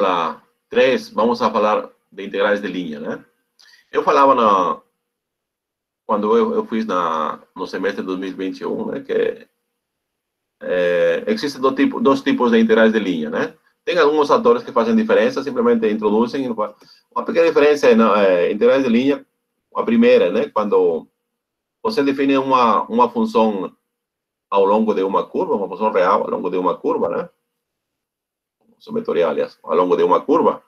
aula 3, vamos a falar de integrais de linha, né? Eu falava quando eu fiz no semestre de 2021, né, que existem dois tipos de integrais de linha, né? Tem alguns fatores que fazem diferença, simplesmente introduzem. Uma pequena diferença é integrais de linha, a primeira, né? Quando você define uma função ao longo de uma curva, uma função real ao longo de uma curva, né? Função vetorial, aliás, ao longo de uma curva.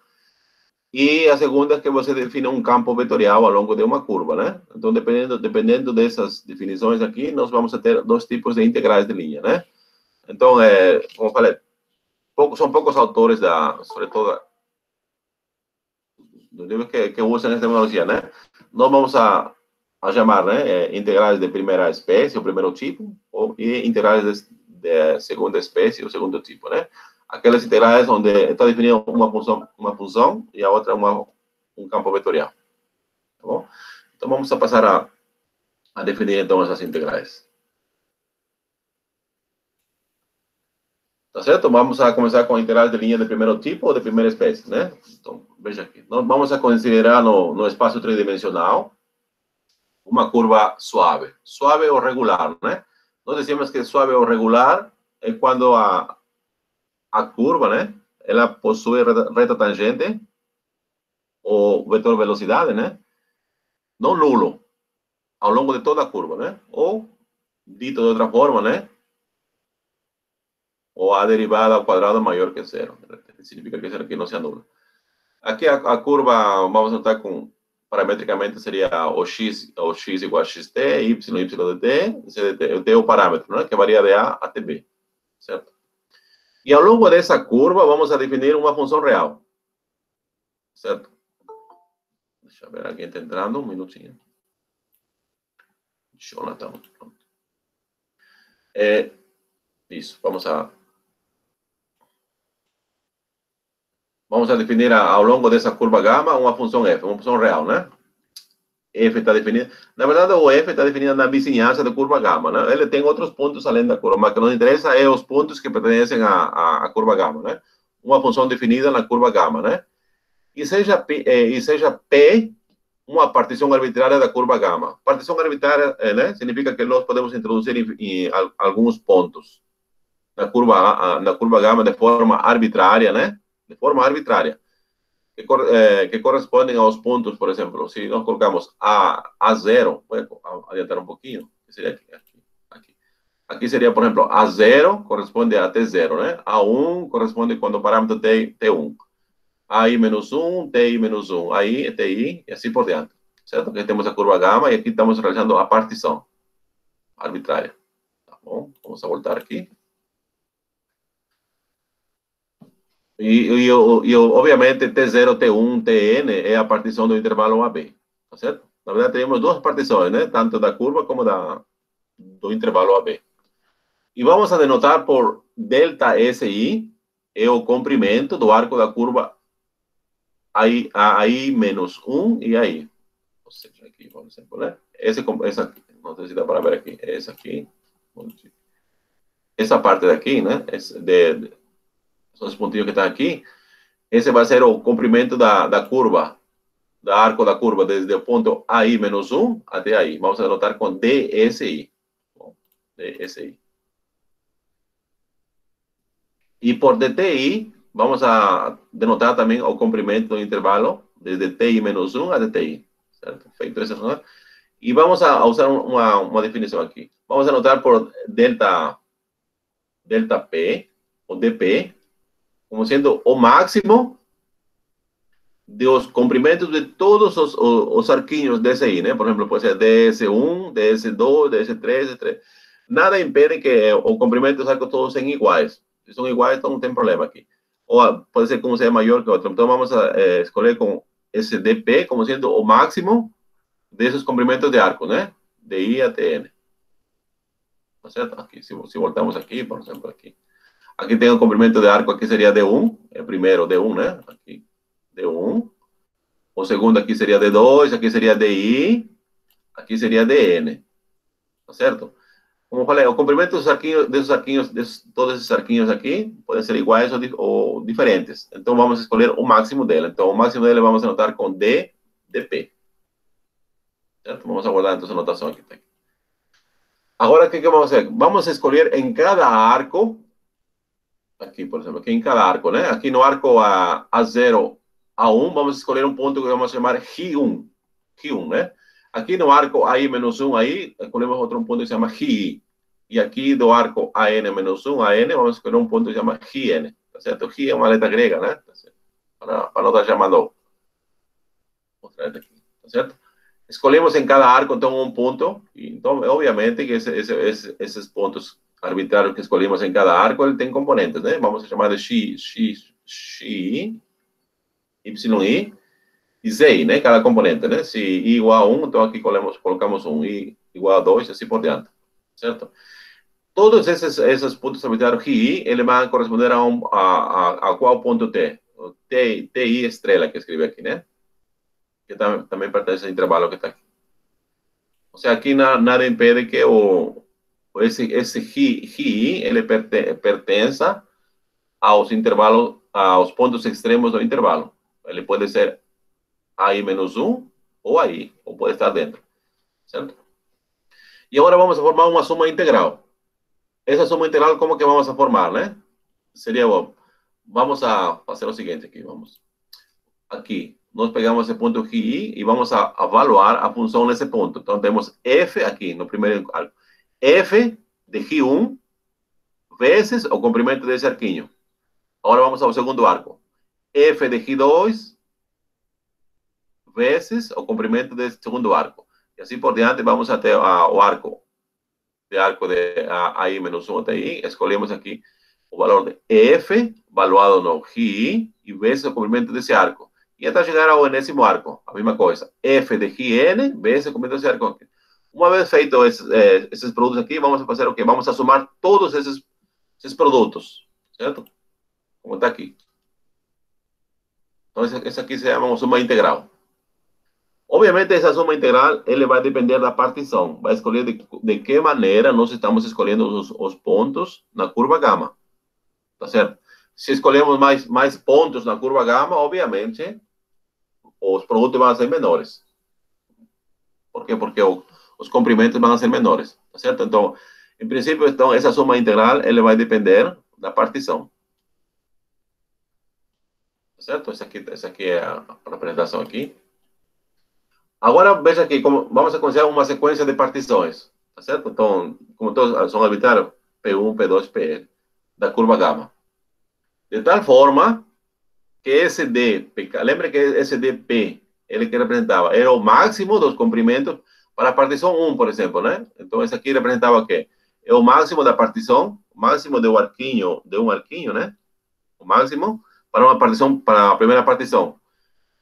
E a segunda é que você define um campo vetorial ao longo de uma curva, né? Então, dependendo dessas definições aqui, nós vamos ter dois tipos de integrais de linha, né? Então, como eu falei, são poucos autores, sobretudo, do livro que usam essa terminologia, né? Nós vamos a chamar, né, integrais de primeira espécie, o primeiro tipo, e integrais de segunda espécie, o segundo tipo, né? Aquelas integrais onde está definida uma função e a outra um campo vetorial, tá bom? Então, vamos a passar a definir, então, essas integrais. Tá certo? Vamos a começar com integrais de linha de primeiro tipo ou de primeira espécie, né? Então, veja aqui. Nós vamos a considerar no espaço tridimensional uma curva suave. Suave ou regular, né? Nós dizemos que suave ou regular é quando a curva, né? Ela possui reta tangente ou vetor velocidade, né? Não nulo, ao longo de toda a curva, né? Ou, dito de outra forma, né? Ou a derivada ao quadrado maior que zero. Significa que isso aqui não se anula. Aqui a curva, vamos notar parametricamente seria o x igual a xt, y de t, c de t. O t é o parâmetro, né? Que varia de a até b, certo? E ao longo dessa curva, vamos a definir uma função real, certo? Deixa eu ver, alguém está entrando, um minutinho. Jonathan, pronto. Isso, vamos a definir ao longo dessa curva gama uma função f, uma função real, né? F está definida. Na verdade, o f está definido na vizinhança da curva gama, né? Ele tem outros pontos além da curva, mas o que nos interessa é os pontos que pertencem à curva gama, né? Uma função definida na curva gama, né? E seja P uma partição arbitrária da curva gama. Partição arbitrária, né? Significa que nós podemos introduzir em alguns pontos na curva gama de forma arbitrária, né? De forma arbitrária. Que correspondem aos pontos, por exemplo, se nós colocamos A0, vou adiantar um pouquinho, que seria aqui seria, por exemplo, A0 corresponde a T0, né? A1 corresponde quando o parâmetro T1. AI menos 1, TI menos 1, aí TI, e assim por diante. Certo? Aqui temos a curva gama e aqui estamos realizando a partição arbitrária. Tá bom? Vamos a voltar aqui. E obviamente, T0, T1, Tn é a partição do intervalo AB. Tá certo? Na verdade, temos duas partições, né? Tanto da curva como do intervalo AB. E vamos a denotar por delta SI, é o comprimento do arco da curva aí menos 1 e aí. Ou seja, aqui, por exemplo, né? Essa aqui, não sei se dá para ver aqui. Essa aqui. Essa parte daqui, né? São os pontinhos que estão aqui. Esse vai ser o comprimento da curva, do arco da curva, desde o ponto AI menos 1 até aí. Vamos anotar com DSI. Bom, DSI. E por DTI, vamos a denotar também o comprimento do intervalo, desde TI menos 1 até TI. Certo? Feito isso, né? E vamos a usar uma definição aqui. Vamos anotar por delta P, ou DP, como sendo o máximo dos comprimentos de todos os arquinhos DSI, né? Por exemplo, pode ser DS1, DS2, DS3, DS3. Nada impede que o comprimento dos arcos todos sejam iguais. Se são iguais, então não tem problema aqui. Ou pode ser que um seja maior que o outro. Então, vamos a escolher com esse DP como sendo o máximo desses comprimentos de arco, né? De I até N. Tá certo? Aqui, se voltamos aqui, por exemplo, aqui. Aqui tem o comprimento de arco, aqui seria D1, é o primeiro D1, né? Aqui, D1. O segundo aqui seria D2, aqui seria DI, aqui seria DN. Tá certo? Como falei, o comprimento dos arquinhos, todos esses arquinhos aqui, podem ser iguais ou diferentes. Então, vamos escolher o máximo dele. Então, o máximo dele vamos anotar com D de P. Certo? Vamos aguardar então a anotação aqui. Agora, o que vamos fazer? Vamos escolher em cada arco, aqui, por exemplo, aqui em cada arco, né? Aqui no arco A0 a 1, vamos escolher um ponto que vamos chamar Ri1. Ri1, né? Aqui no arco AI-1, aí, escolhemos outro ponto que se chama Ri. E aqui do arco AN-1 a N, vamos escolher um ponto que se chama Rn. Tá certo? Ri é uma letra grega, né? Tá certo? Para não estar chamando. Tá certo? Escolhemos em cada arco, então, um ponto. Então, obviamente, que esses pontos arbitrários que escolhemos em cada arco, ele tem componentes, né? Vamos chamar de Xi, YI e Z, né? Cada componente, né? Se I igual a 1, então aqui colocamos um I igual a 2, assim por diante. Certo? Todos esses pontos arbitrários I, ele vai corresponder a qual ponto T? O TI estrela que escrevi aqui, né? Que também pertence ao intervalo que está aqui. O sea, aqui nada impede que esse Ri ele pertença aos intervalos, aos pontos extremos do intervalo. Ele pode ser AI-1 ou AI, ou pode estar dentro. Certo? E agora vamos a formar uma soma integral. Essa soma integral, como que vamos a formar, né? Seria, vamos a fazer o seguinte aqui, vamos. Aqui, nós pegamos esse ponto aqui e vamos a avaliar a função nesse ponto. Então, temos f aqui, no primeiro arco. F de Ri1 vezes o comprimento desse arquinho. Agora vamos ao segundo arco. F de Ri2 vezes o comprimento desse segundo arco. E assim por diante, vamos até o arco de AI-1 até I. Escolhemos aqui o valor de F, valuado no Ri, e vezes o comprimento desse arco. E até chegar ao enésimo arco, a mesma coisa. F de Rn vezes o comprimento desse arco. Uma vez feito esses produtos aqui, vamos a fazer o quê? Vamos a somar todos esses produtos, certo? Como está aqui. Então, esse aqui se chama uma soma integral. Obviamente, essa soma integral ele vai depender da partição. Vai escolher de que maneira nós estamos escolhendo os pontos na curva gama. Tá certo? Se escolhemos mais pontos na curva gama, obviamente, os produtos vão ser menores. Por quê? Porque os comprimentos vão ser menores. Tá certo? Então, em princípio, então, essa soma integral ele vai depender da partição. Tá certo? Essa aqui é a representação aqui. Agora, veja aqui, vamos a considerar uma sequência de partições. Tá certo? Então, como todos são arbitrários, P1, P2, Pn, da curva gama. De tal forma que esse D, lembra que esse DP, ele que representava, era o máximo dos comprimentos para a partição 1, por exemplo, né? Então, esse aqui representava o quê? É o máximo da partição, o máximo de um arquinho, né? O máximo para uma partição, para a primeira partição.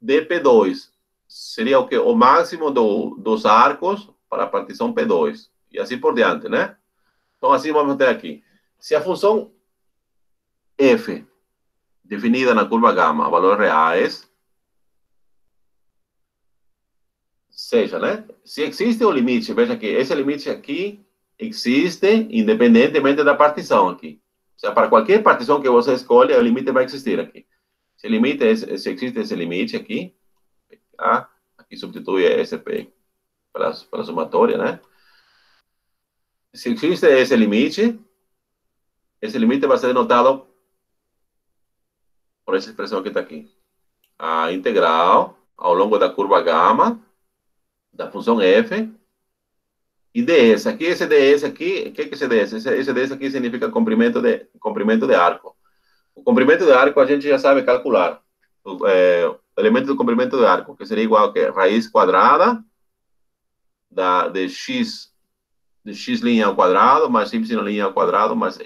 DP2 seria o quê? O máximo dos arcos para a partição P2. E assim por diante, né? Então, assim vamos ter aqui. Se a função F definida na curva gama a valores reais, seja, né? Se existe o limite, veja que esse limite aqui existe independentemente da partição aqui. Ou seja, para qualquer partição que você escolha, o limite vai existir aqui. Se existe esse limite aqui, tá? Aqui substitui SP pela somatória, né? Se existe esse limite vai ser denotado por essa expressão que está aqui. A integral ao longo da curva gama da função f e ds. Aqui, esse ds aqui, o que é esse ds? Esse ds aqui significa comprimento de arco. O comprimento de arco a gente já sabe calcular. O elemento do comprimento de arco, que seria igual a raiz quadrada de x ao quadrado, mais y' ao quadrado, mais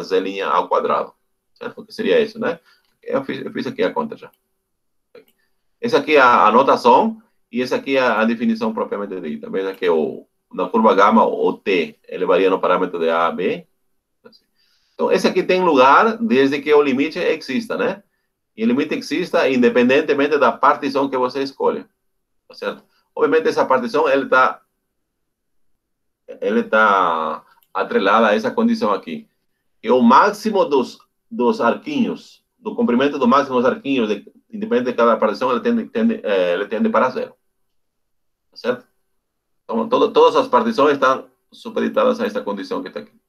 z' ao quadrado. Certo? Que seria isso, né? Eu fiz aqui a conta já. Essa aqui é a anotação e essa aqui é a definição propriamente dita. Veja que na curva gama, o t, ele varia no parâmetro de a a b. Então, esse aqui tem lugar desde que o limite exista, né? E o limite exista independentemente da partição que você escolhe. Tá certo? Obviamente, essa partição, ele está atrelada a essa condição aqui. Que o máximo dos arquinhos, do comprimento do máximo dos arquinhos, independente de cada partição, ele tende para zero. Certo? Então, todas as partições estão supeditadas a esta condição que está aqui.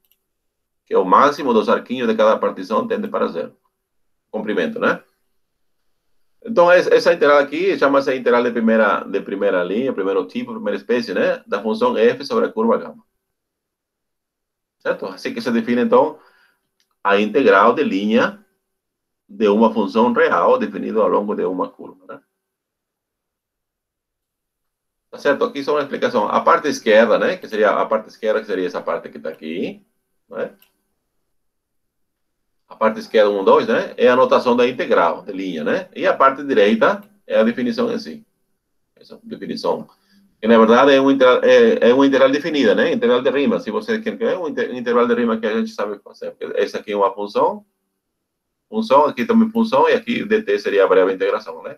Que o máximo dos arquinhos de cada partição tende para zero. Comprimento, né? Então, essa integral aqui chama-se integral de primeira linha, primeiro tipo, primeira espécie, né? Da função f sobre a curva gama. Certo? Assim que se define, então, a integral de linha de uma função real definida ao longo de uma curva, né? Tá certo? Aqui só uma explicação. A parte esquerda, né? Que seria a parte esquerda, que seria essa parte que está aqui, né? A parte esquerda, 1, 2, né? É a notação da integral de linha, né? E a parte direita é a definição em si. Essa definição. Que, na verdade, é uma integral definida, né? Integral de Riemann. Se você quer é um integral de Riemann que a gente sabe fazer. Essa aqui é uma função, aqui também função, e aqui dt seria a variável de integração, né?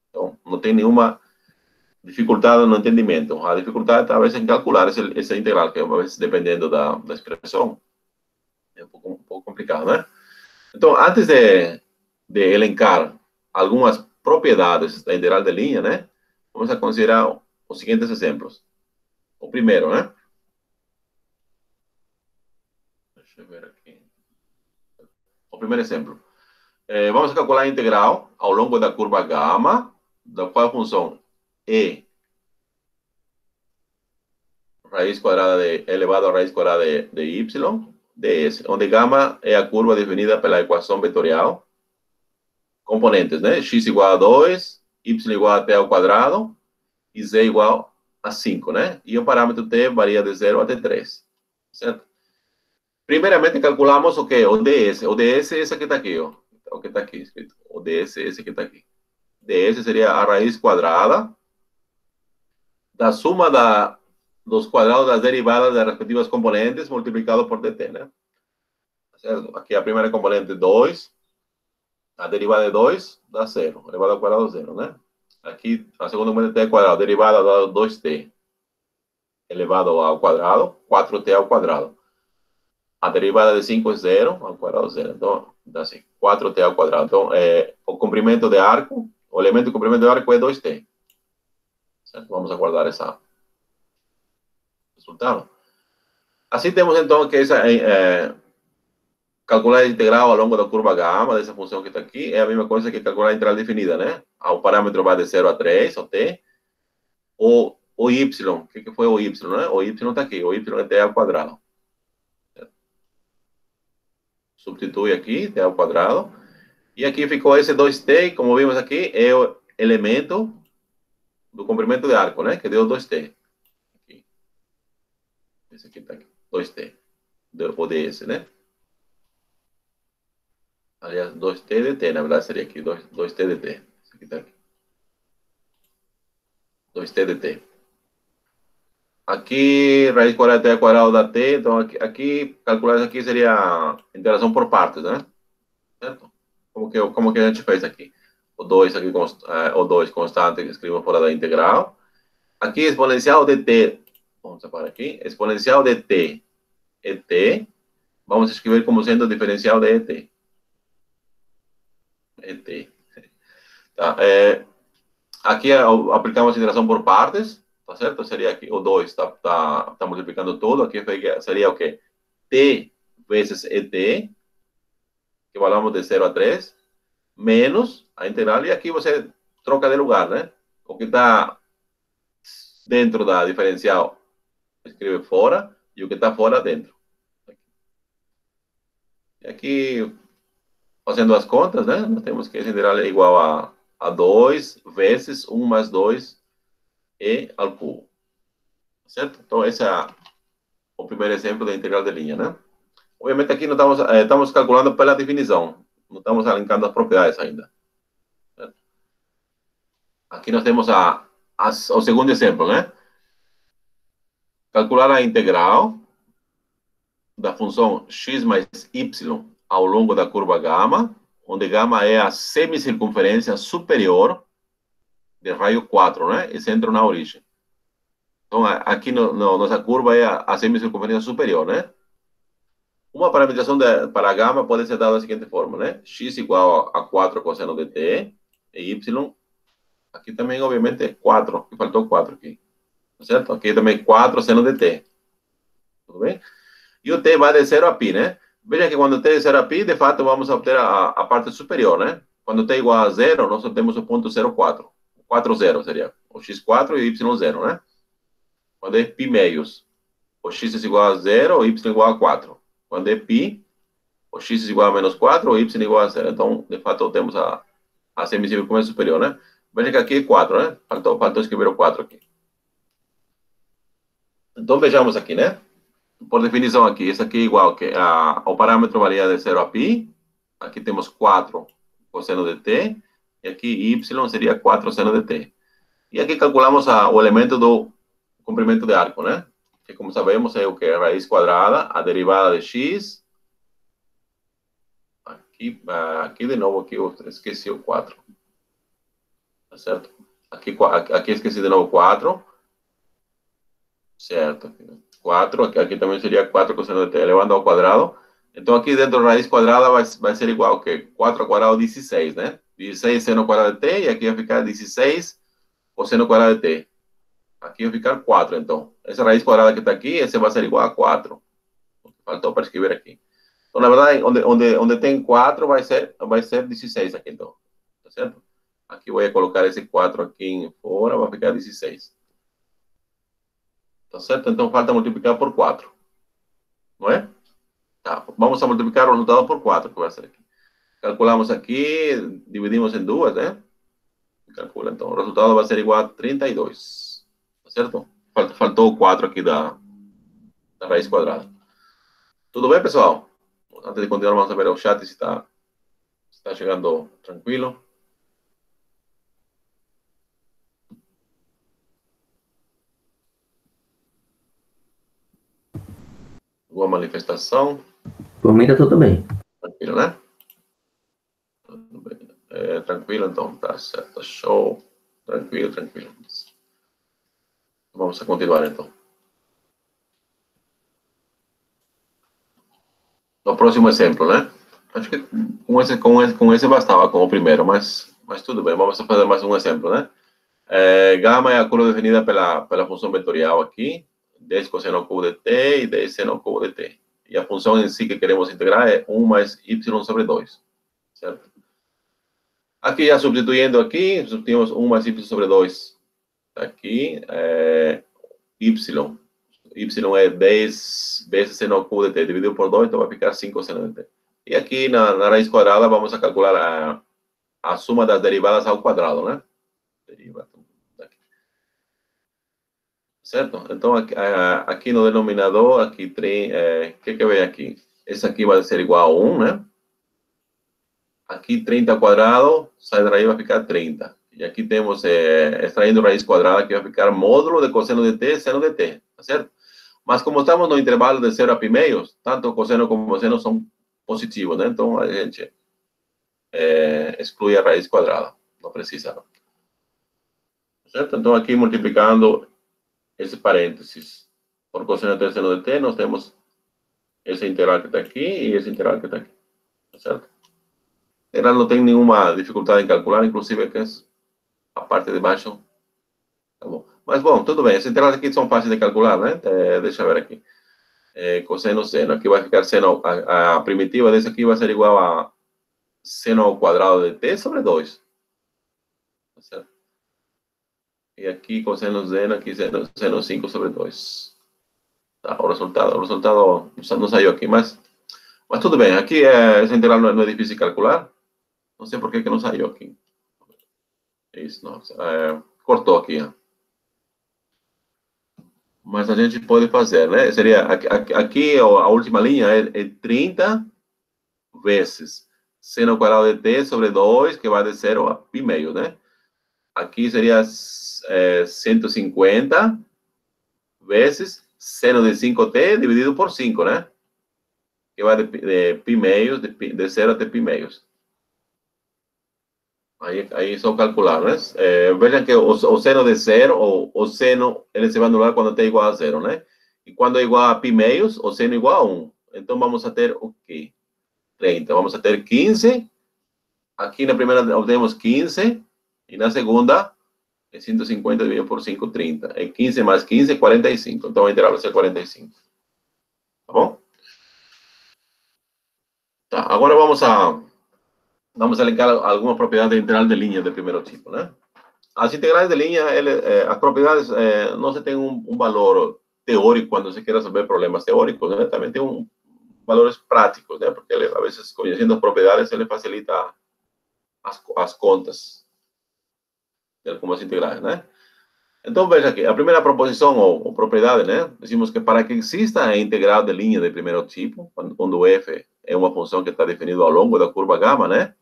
Então, não tem nenhuma dificuldade no entendimento. A dificuldade, talvez, em calcular essa integral, que é, uma vez, dependendo da expressão, é um pouco complicado, né? Então, antes de elencar algumas propriedades da integral de linha, né? Vamos a considerar os seguintes exemplos. O primeiro, né? Deixa eu ver aqui. O primeiro exemplo. Vamos calcular a integral ao longo da curva gama, da qual a função e raiz quadrada elevado a raiz quadrada de y, ds, onde gama é a curva definida pela equação vetorial. Componentes, né? X igual a 2, y igual a t ao quadrado e z igual a 5, né? E o parâmetro t varia de 0 até 3, certo? Primeiramente, calculamos o quê? O ds. O ds é esse que está aqui, ó. O que está aqui escrito. O ds é esse que está aqui. ds seria a raiz quadrada da suma dos quadrados das derivadas das respectivas componentes multiplicado por dt, né? Certo? Aqui a primeira componente 2, a derivada de 2 dá 0, elevado ao quadrado 0, né? Aqui a segunda componente t quadrado, derivada dá 2t elevado ao quadrado, 4t ao quadrado. A derivada de 5 é 0, ao quadrado 0. Então, dá assim, 4t ao quadrado. Então, o comprimento de arco, o elemento de comprimento de arco é 2t. Certo? Vamos aguardar esse resultado. Assim temos, então, que calcular a integral ao longo da curva gama, dessa função que está aqui, é a mesma coisa que calcular a integral definida, né? O parâmetro vai de 0 a 3, o t. O y, o que foi o y, né? O y está aqui, o y é t ao quadrado. Substitui aqui, t ao quadrado. E aqui ficou esse 2t, como vimos aqui, é o elemento do comprimento de arco, né? Que deu 2t. Aqui. Esse aqui está aqui, 2t. O ds, né? Aliás, 2t de t, na verdade seria aqui, 2t de t. Esse aqui está aqui. 2t de t. Aqui, raiz quadrada de t ao quadrado da t, então aqui calcular isso aqui seria a interação por partes, né? Certo? Como que a gente fez aqui? O 2 aqui, o 2 constante, que escrevemos fora da integral. Aqui, exponencial de t, vamos separar aqui, exponencial de t é t, vamos escrever como sendo o diferencial de et. Et. Tá, aqui aplicamos a interação por partes, tá certo? Seria aqui o 2 tá multiplicando tudo, aqui seria o quê? T vezes et, que falamos de 0 a 3, menos a integral, e aqui você troca de lugar, né? O que está dentro da diferencial escreve fora, e o que está fora dentro. E aqui, fazendo as contas, né? Nós temos que essa integral é igual a 2 vezes 1 mais 2 e ao cubo. Certo? Então, esse é o primeiro exemplo da integral de linha, né? Obviamente, aqui não estamos calculando pela definição. Não estamos alencando as propriedades ainda. Certo? Aqui nós temos o segundo exemplo, né? Calcular a integral da função x mais y ao longo da curva gama, onde gama é a semicircunferência superior de raio 4, né? E centro na origem. Então, aqui nossa curva é a semicircunferência superior, né? Uma parametrização para a gama pode ser dada da seguinte forma, né? X igual a 4 cosseno de t, e y, aqui também, obviamente, é 4, que faltou 4 aqui, certo? Aqui também 4 seno de t, tudo bem? E o t vai de 0 a π, né? Veja que quando t é de 0 a π, de fato, vamos obter a parte superior, né? Quando t é igual a 0, nós obtemos o ponto 0,4. 4, 0 seria o x4 e o y0, né? Quando é π meios, o x é igual a 0, o y é igual a 4. Quando é π, o x é igual a menos 4, o y é igual a 0. Então, de fato, temos a semicircunferência superior, né? Veja que aqui é 4, né? Faltou escrever o 4 aqui. Então, vejamos aqui, né? Por definição aqui, isso aqui é igual que o parâmetro varia de 0 a π. Aqui temos 4 cosseno de t. E aqui y seria 4 seno de t. E aqui calculamos o elemento do comprimento de arco, né? Que, como sabemos, é o que? Raiz quadrada, a derivada de x. Aqui de novo, aqui eu esqueci o 4. Tá certo? Aqui esqueci de novo 4. Certo. 4, aqui também seria 4 cosseno de t elevado ao quadrado. Então, aqui dentro da raiz quadrada vai ser igual ao que? 4 ao quadrado, 16, né? 16 seno ao quadrado de t, e aqui vai ficar 16 cosseno ao quadrado de t. Aqui vai ficar 4, então. Essa raiz quadrada que está aqui, essa vai ser igual a 4. Faltou para escrever aqui. Então, na verdade, onde tem 4, vai ser 16 aqui, então. Tá certo? Aqui eu vou colocar esse 4 aqui fora, vai ficar 16. Tá certo? Então, falta multiplicar por 4. Não é? Tá, vamos a multiplicar o resultado por 4, que vai ser aqui. Calculamos aqui, dividimos em duas, né? Calcula, então, o resultado vai ser igual a 32. Tá certo? Faltou o 4 aqui da raiz quadrada. Tudo bem, pessoal? Antes de continuar, vamos ver o chat se está chegando tranquilo. Alguma manifestação? Por mim tá tudo bem. Tranquilo, né? Tudo bem. Tranquilo, então, tá certo. Show. Tranquilo, tranquilo. Vamos a continuar, então. No próximo exemplo, né? Acho que com esse bastava, com o primeiro, mas tudo bem. Vamos fazer mais um exemplo, né? Gama é a curva definida pela função vetorial aqui, 10 cosseno ao cubo de t e 10 seno ao cubo de t. E a função em si que queremos integrar é 1 mais y sobre 2, certo? Aqui, já substituindo aqui, substituímos 1 mais y sobre 2. Aqui, y é 10 vezes seno ao cubo de t, dividido por 2, então vai ficar 5 seno de t. E aqui, na raiz quadrada, vamos a calcular a suma das derivadas ao quadrado, né? Derivada. Certo? Então, aqui no denominador, aqui tem, que vem aqui? Esse aqui vai ser igual a 1, né? Aqui 30 ao quadrado, sai da raiz, vai ficar 30. E aqui temos, extraindo raiz quadrada, que vai ficar módulo de cosseno de t, seno de t, tá certo? Mas como estamos no intervalo de 0 a π meios, tanto cosseno como seno são positivos, né? Então, a gente exclui a raiz quadrada, não precisa, não. Certo? Então, aqui multiplicando esse parênteses por cosseno de t, seno de t, nós temos esse integral que está aqui e esse integral que está aqui, tá certo? Integral não tem nenhuma dificuldade em calcular, inclusive que a parte de baixo, tá bom. Mas, bom, tudo bem, esses integrais aqui são fáceis de calcular, né? Deixa eu ver aqui. Cosseno, seno, aqui vai ficar seno, a primitiva desse aqui vai ser igual a seno ao quadrado de t sobre 2, tá certo? E aqui cosseno seno, aqui seno 5 sobre 2. Tá, o resultado não saiu aqui, mas tudo bem. Aqui esse integral não é difícil de calcular. Não sei por que não saiu aqui. Isso, não. Cortou aqui. Ó. Mas a gente pode fazer, né? Seria, aqui a última linha é 30 vezes seno ao quadrado de t sobre 2, que vai de 0 a π meio, né? Aqui seria 150 vezes seno de 5t dividido por 5, né? Que vai de π meios, de 0 até π meios. Aí só calcular, né? Vejam que o seno de zero, o seno, ele se vai anular quando t é igual a zero, né? E quando é igual a π meios, o seno é igual a 1. Então, vamos a ter o quê? 30. Vamos a ter 15. Aqui na primeira obtemos 15. E na segunda, é 150 dividido por 5, 30. É 15 mais 15, 45. Então, a integral vai ser 45. Tá bom? Tá, agora vamos a linkar algumas propriedades da integral de linha de primeiro tipo, né? As integrais de linha, as propriedades não se tem um valor teórico quando se quer resolver problemas teóricos, né? Também tem valores práticos, né? Porque ele, a vezes, conhecendo as propriedades, ele facilita as contas de algumas integrais, né? Então, veja aqui, a primeira proposição ou propriedade, né? Decimos que para que exista a integral de linha de primeiro tipo, quando f é uma função que está definida ao longo da curva gama, né?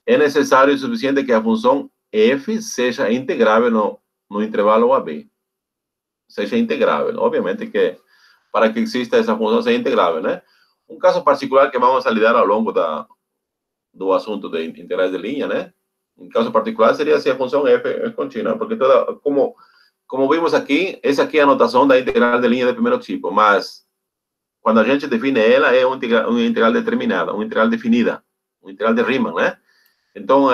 É necessário e suficiente que a função f seja integrável no intervalo AB. Seja integrável. Obviamente que para que exista essa função seja integrável, né? Um caso particular que vamos a lidar ao longo do assunto de integrais de linha, né? Um caso particular seria se a função f é contínua, porque como vimos aqui, essa aqui é a notação da integral de linha de primeiro tipo, mas quando a gente define ela, é uma integral determinada, uma integral definida, uma integral de Riemann, né? Então,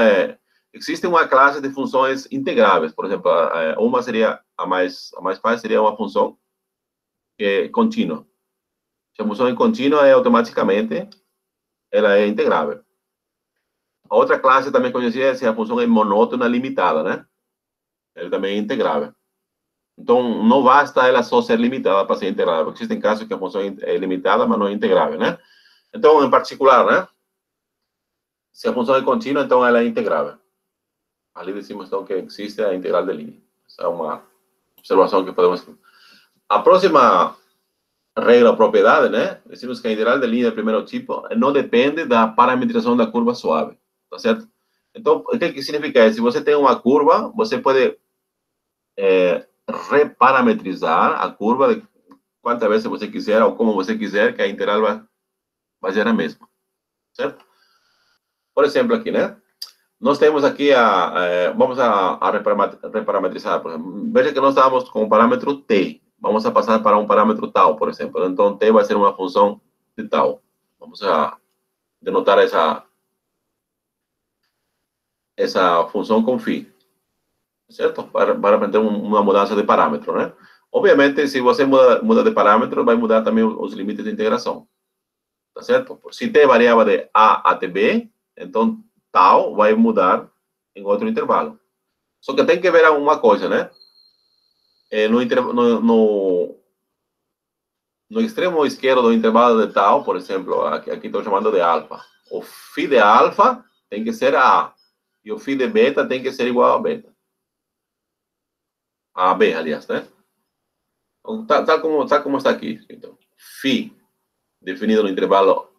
existe uma classe de funções integráveis. Por exemplo, uma seria, a mais fácil seria uma função que é contínua. Se a função é contínua, automaticamente, ela é integrável. A outra classe também conhecida é se a função é monótona limitada, né? Ela também é integrável. Então, não basta ela só ser limitada para ser integrável, porque existem casos que a função é limitada, mas não é integrável, né? Então, em particular, né? Se a função é contínua, então ela é integrável. Ali decimos, então, que existe a integral de linha. Essa é uma observação que podemos... A próxima regra ou propriedade, né? Decimos que a integral de linha de primeiro tipo não depende da parametrização da curva suave, tá certo? Então, o que significa isso? Se você tem uma curva, você pode reparametrizar a curva de quantas vezes você quiser ou como você quiser, que a integral vai ser a mesma, certo? Por exemplo, aqui, né? Nós temos aqui vamos a reparametrizar, por exemplo. Veja que nós estamos com o parâmetro t. Vamos a passar para um parâmetro tal, por exemplo. Então, t vai ser uma função de tal. Vamos a denotar essa função com φ, certo? Para ter uma mudança de parâmetro, né? Obviamente, se você muda de parâmetro, vai mudar também os limites de integração, tá certo? Se t variava de a até b, então tal vai mudar em outro intervalo. Só que tem que ver uma coisa, né? No extremo esquerdo do intervalo de tal, por exemplo, aqui estou chamando de alfa. O φ de alfa tem que ser a. E o φ de beta tem que ser igual a beta. A b, aliás, né? Tal como está aqui. Então, φ definido no intervalo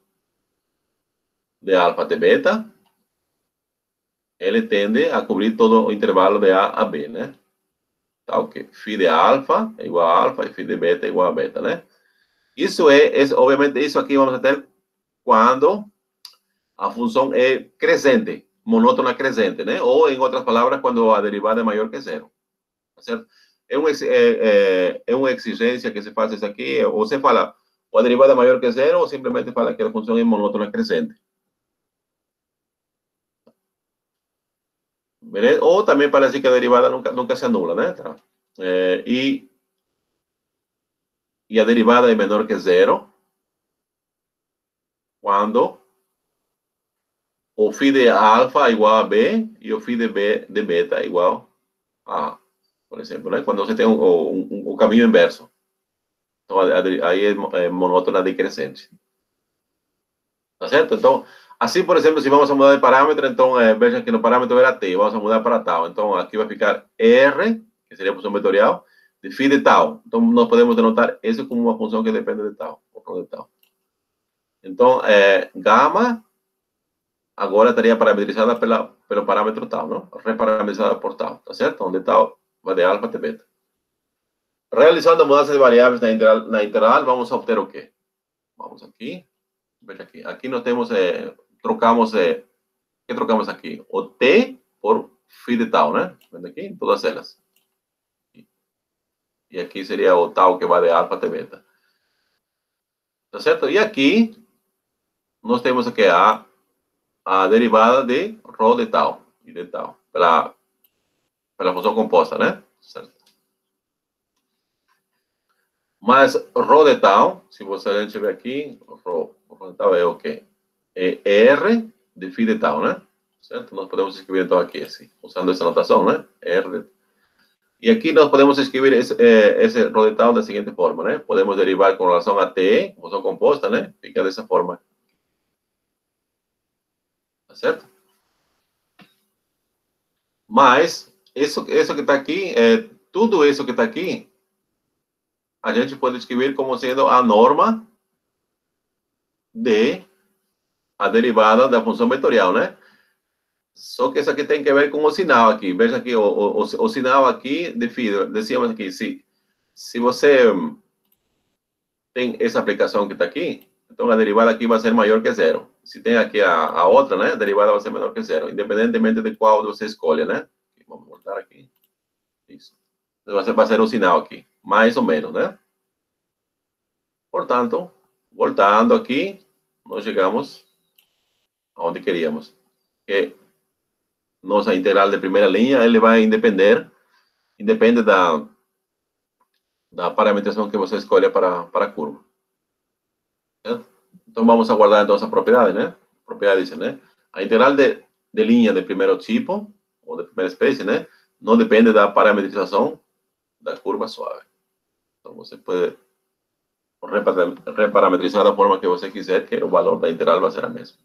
de alfa até beta, ele tende a cobrir todo o intervalo de A a B, né? Tá, ok. Φ de alfa é igual a alfa e φ de beta é igual a beta, né? Isso obviamente, isso aqui vamos a ter quando a função é crescente, monótona crescente, né? Ou, em outras palavras, quando a derivada é maior que zero, tá certo? É uma exigência que se faz isso aqui, ou você fala, ou a derivada é maior que zero, ou simplesmente fala que a função é monótona crescente. Beleza? Ou também parece que a derivada nunca se anula, né? Tá? E a derivada é menor que zero quando o φ de alfa é igual a b e o φ de beta é igual a A, por exemplo, né? Quando você tem o caminho inverso. Então, aí é monótona decrescente. Tá certo? Então, assim, por exemplo, se vamos a mudar de parâmetro, então, veja que no parâmetro era t, vamos a mudar para tal. Então, aqui vai ficar r, que seria a função vetorial, de φ de tal. Então, nós podemos denotar isso como uma função que depende de tal, ou de tal. Então, gama agora estaria parametrizada pelo parâmetro tal, não? Reparametrizada por tal, tá certo? Onde tal vai de alfa até beta. Realizando a mudança de variáveis na integral, vamos a obter o quê? Vamos aqui. Veja aqui. Aqui nós temos, trocamos, o que trocamos aqui? O t phi de tau, né? Vendo aqui? Todas elas. E aqui seria o tau que vai de alfa até beta. Tá certo? E aqui, nós temos aqui a derivada de rho de tau e de tau, pela função composta, né? Certo? Mas rho de tau, se você tiver aqui, rho de tau é o quê? É R de phi de tau, né? Certo? Nós podemos escrever então aqui, assim, usando essa notação, né? R. E aqui nós podemos escrever esse rho de tau da seguinte forma, né? Podemos derivar com relação a T, função composta, né? Fica dessa forma. Tá certo? Mas, isso que está aqui, tudo isso que está aqui, a gente pode escrever como sendo a norma de a derivada da função vetorial, né? Só que isso aqui tem que ver com o sinal aqui. Veja aqui, o sinal aqui, decíamos aqui, se você tem essa aplicação que está aqui, então a derivada aqui vai ser maior que zero. Se tem aqui a outra, né? A derivada vai ser menor que zero, independentemente de qual você escolha, né? Vamos voltar aqui. Isso. Vai ser um sinal aqui, mais ou menos, né? Portanto, voltando aqui, nós chegamos aonde queríamos. Que nossa integral de primeira linha, ele vai independe da parametrização que você escolha para a curva. Certo? Então, vamos aguardar então essa propriedade, né? A propriedade diz, né? A integral de linha de primeiro tipo, ou de primeira espécie, né? Não depende da parametrização da curva suave. Então, você pode reparametrizar da forma que você quiser, que o valor da integral vai ser a mesma.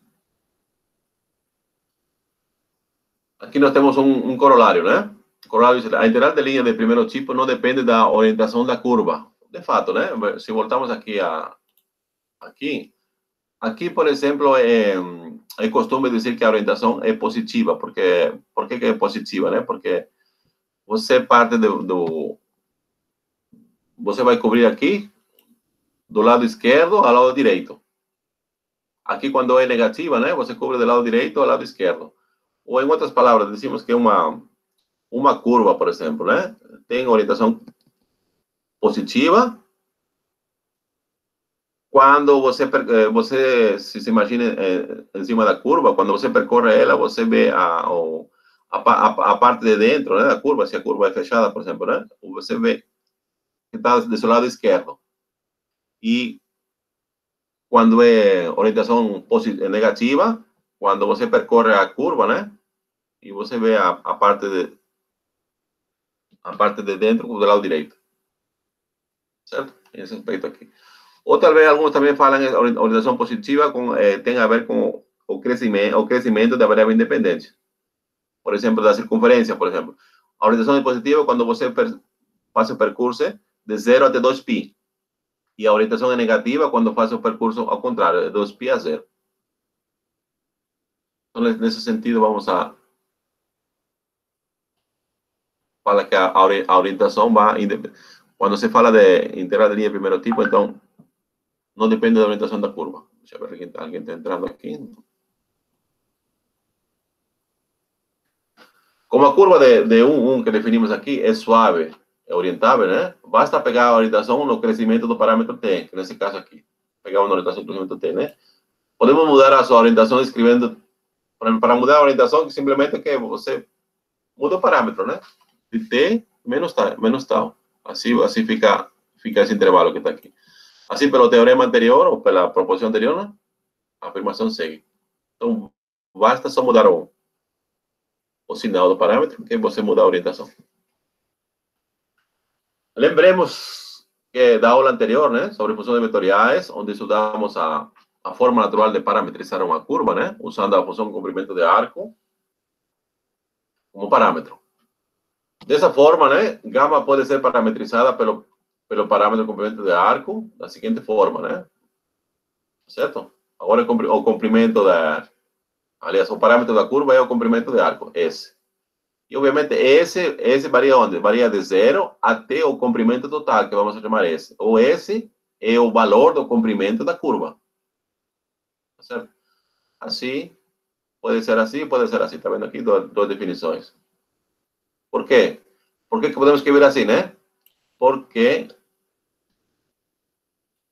Aqui nós temos um corolário, né? O corolário diz, a integral de linha de primeiro tipo não depende da orientação da curva. De fato, né? Se voltamos aqui aqui, por exemplo, é costume dizer que a orientação é positiva. Por que é positiva, né? Porque você parte você vai cobrir aqui do lado esquerdo ao lado direito. Aqui, quando é negativa, né? Você cobre do lado direito ao lado esquerdo. Ou, em outras palavras, decimos que uma curva, por exemplo, né? Tem orientação positiva quando você se imagina em cima da curva, quando você percorre ela, você vê a parte de dentro, né, da curva, se a curva é fechada, por exemplo, né? Você vê que está do seu lado esquerdo. E quando é orientação negativa, quando você percorre a curva, né? E você vê a parte de dentro do lado direito. Certo? Esse aspecto aqui. Ou talvez alguns também falam que a orientação positiva tem a ver com o crescimento da variável independente. Por exemplo, da circunferência, por exemplo. A orientação é positiva quando você faz o percurso de 0 até 2π. E a orientação é negativa quando faz o percurso ao contrário, de 2π a 0. Então, nesse sentido, vamos a falar que a orientação vai independente. Quando você fala de integral de linha de primeiro tipo, então, não depende da orientação da curva. Deixa eu ver alguém está entrando aqui. Como a curva de 1 que definimos aqui é suave, é orientável, né? Basta pegar a orientação no crescimento do parâmetro t, que nesse caso aqui. Pegar uma orientação do crescimento t, né? Podemos mudar a sua orientação escrevendo... Para mudar a orientação, que simplesmente é que você muda o parâmetro, né? De t menos tal. Assim fica esse intervalo que está aqui. Assim, pelo teorema anterior, ou pela proposição anterior, né? A afirmação segue. Então, basta só mudar o sinal do parâmetro, que você muda a orientação. Lembremos que da aula anterior, né, sobre funções vetoriais, onde estudamos a forma natural de parametrizar uma curva, né, usando a função comprimento de arco como parâmetro. Dessa forma, né, gama pode ser parametrizada pelo parâmetro comprimento de arco da seguinte forma, né? Certo? Agora o comprimento aliás, o parâmetro da curva é o comprimento de arco, S. E, obviamente, esse varia onde? Varia de 0 até o comprimento total, que vamos chamar S. O S é o valor do comprimento da curva. Certo? Assim, pode ser assim. Está vendo aqui duas definições. ¿Por quê? ¿Por que podemos escrever assim, né? Porque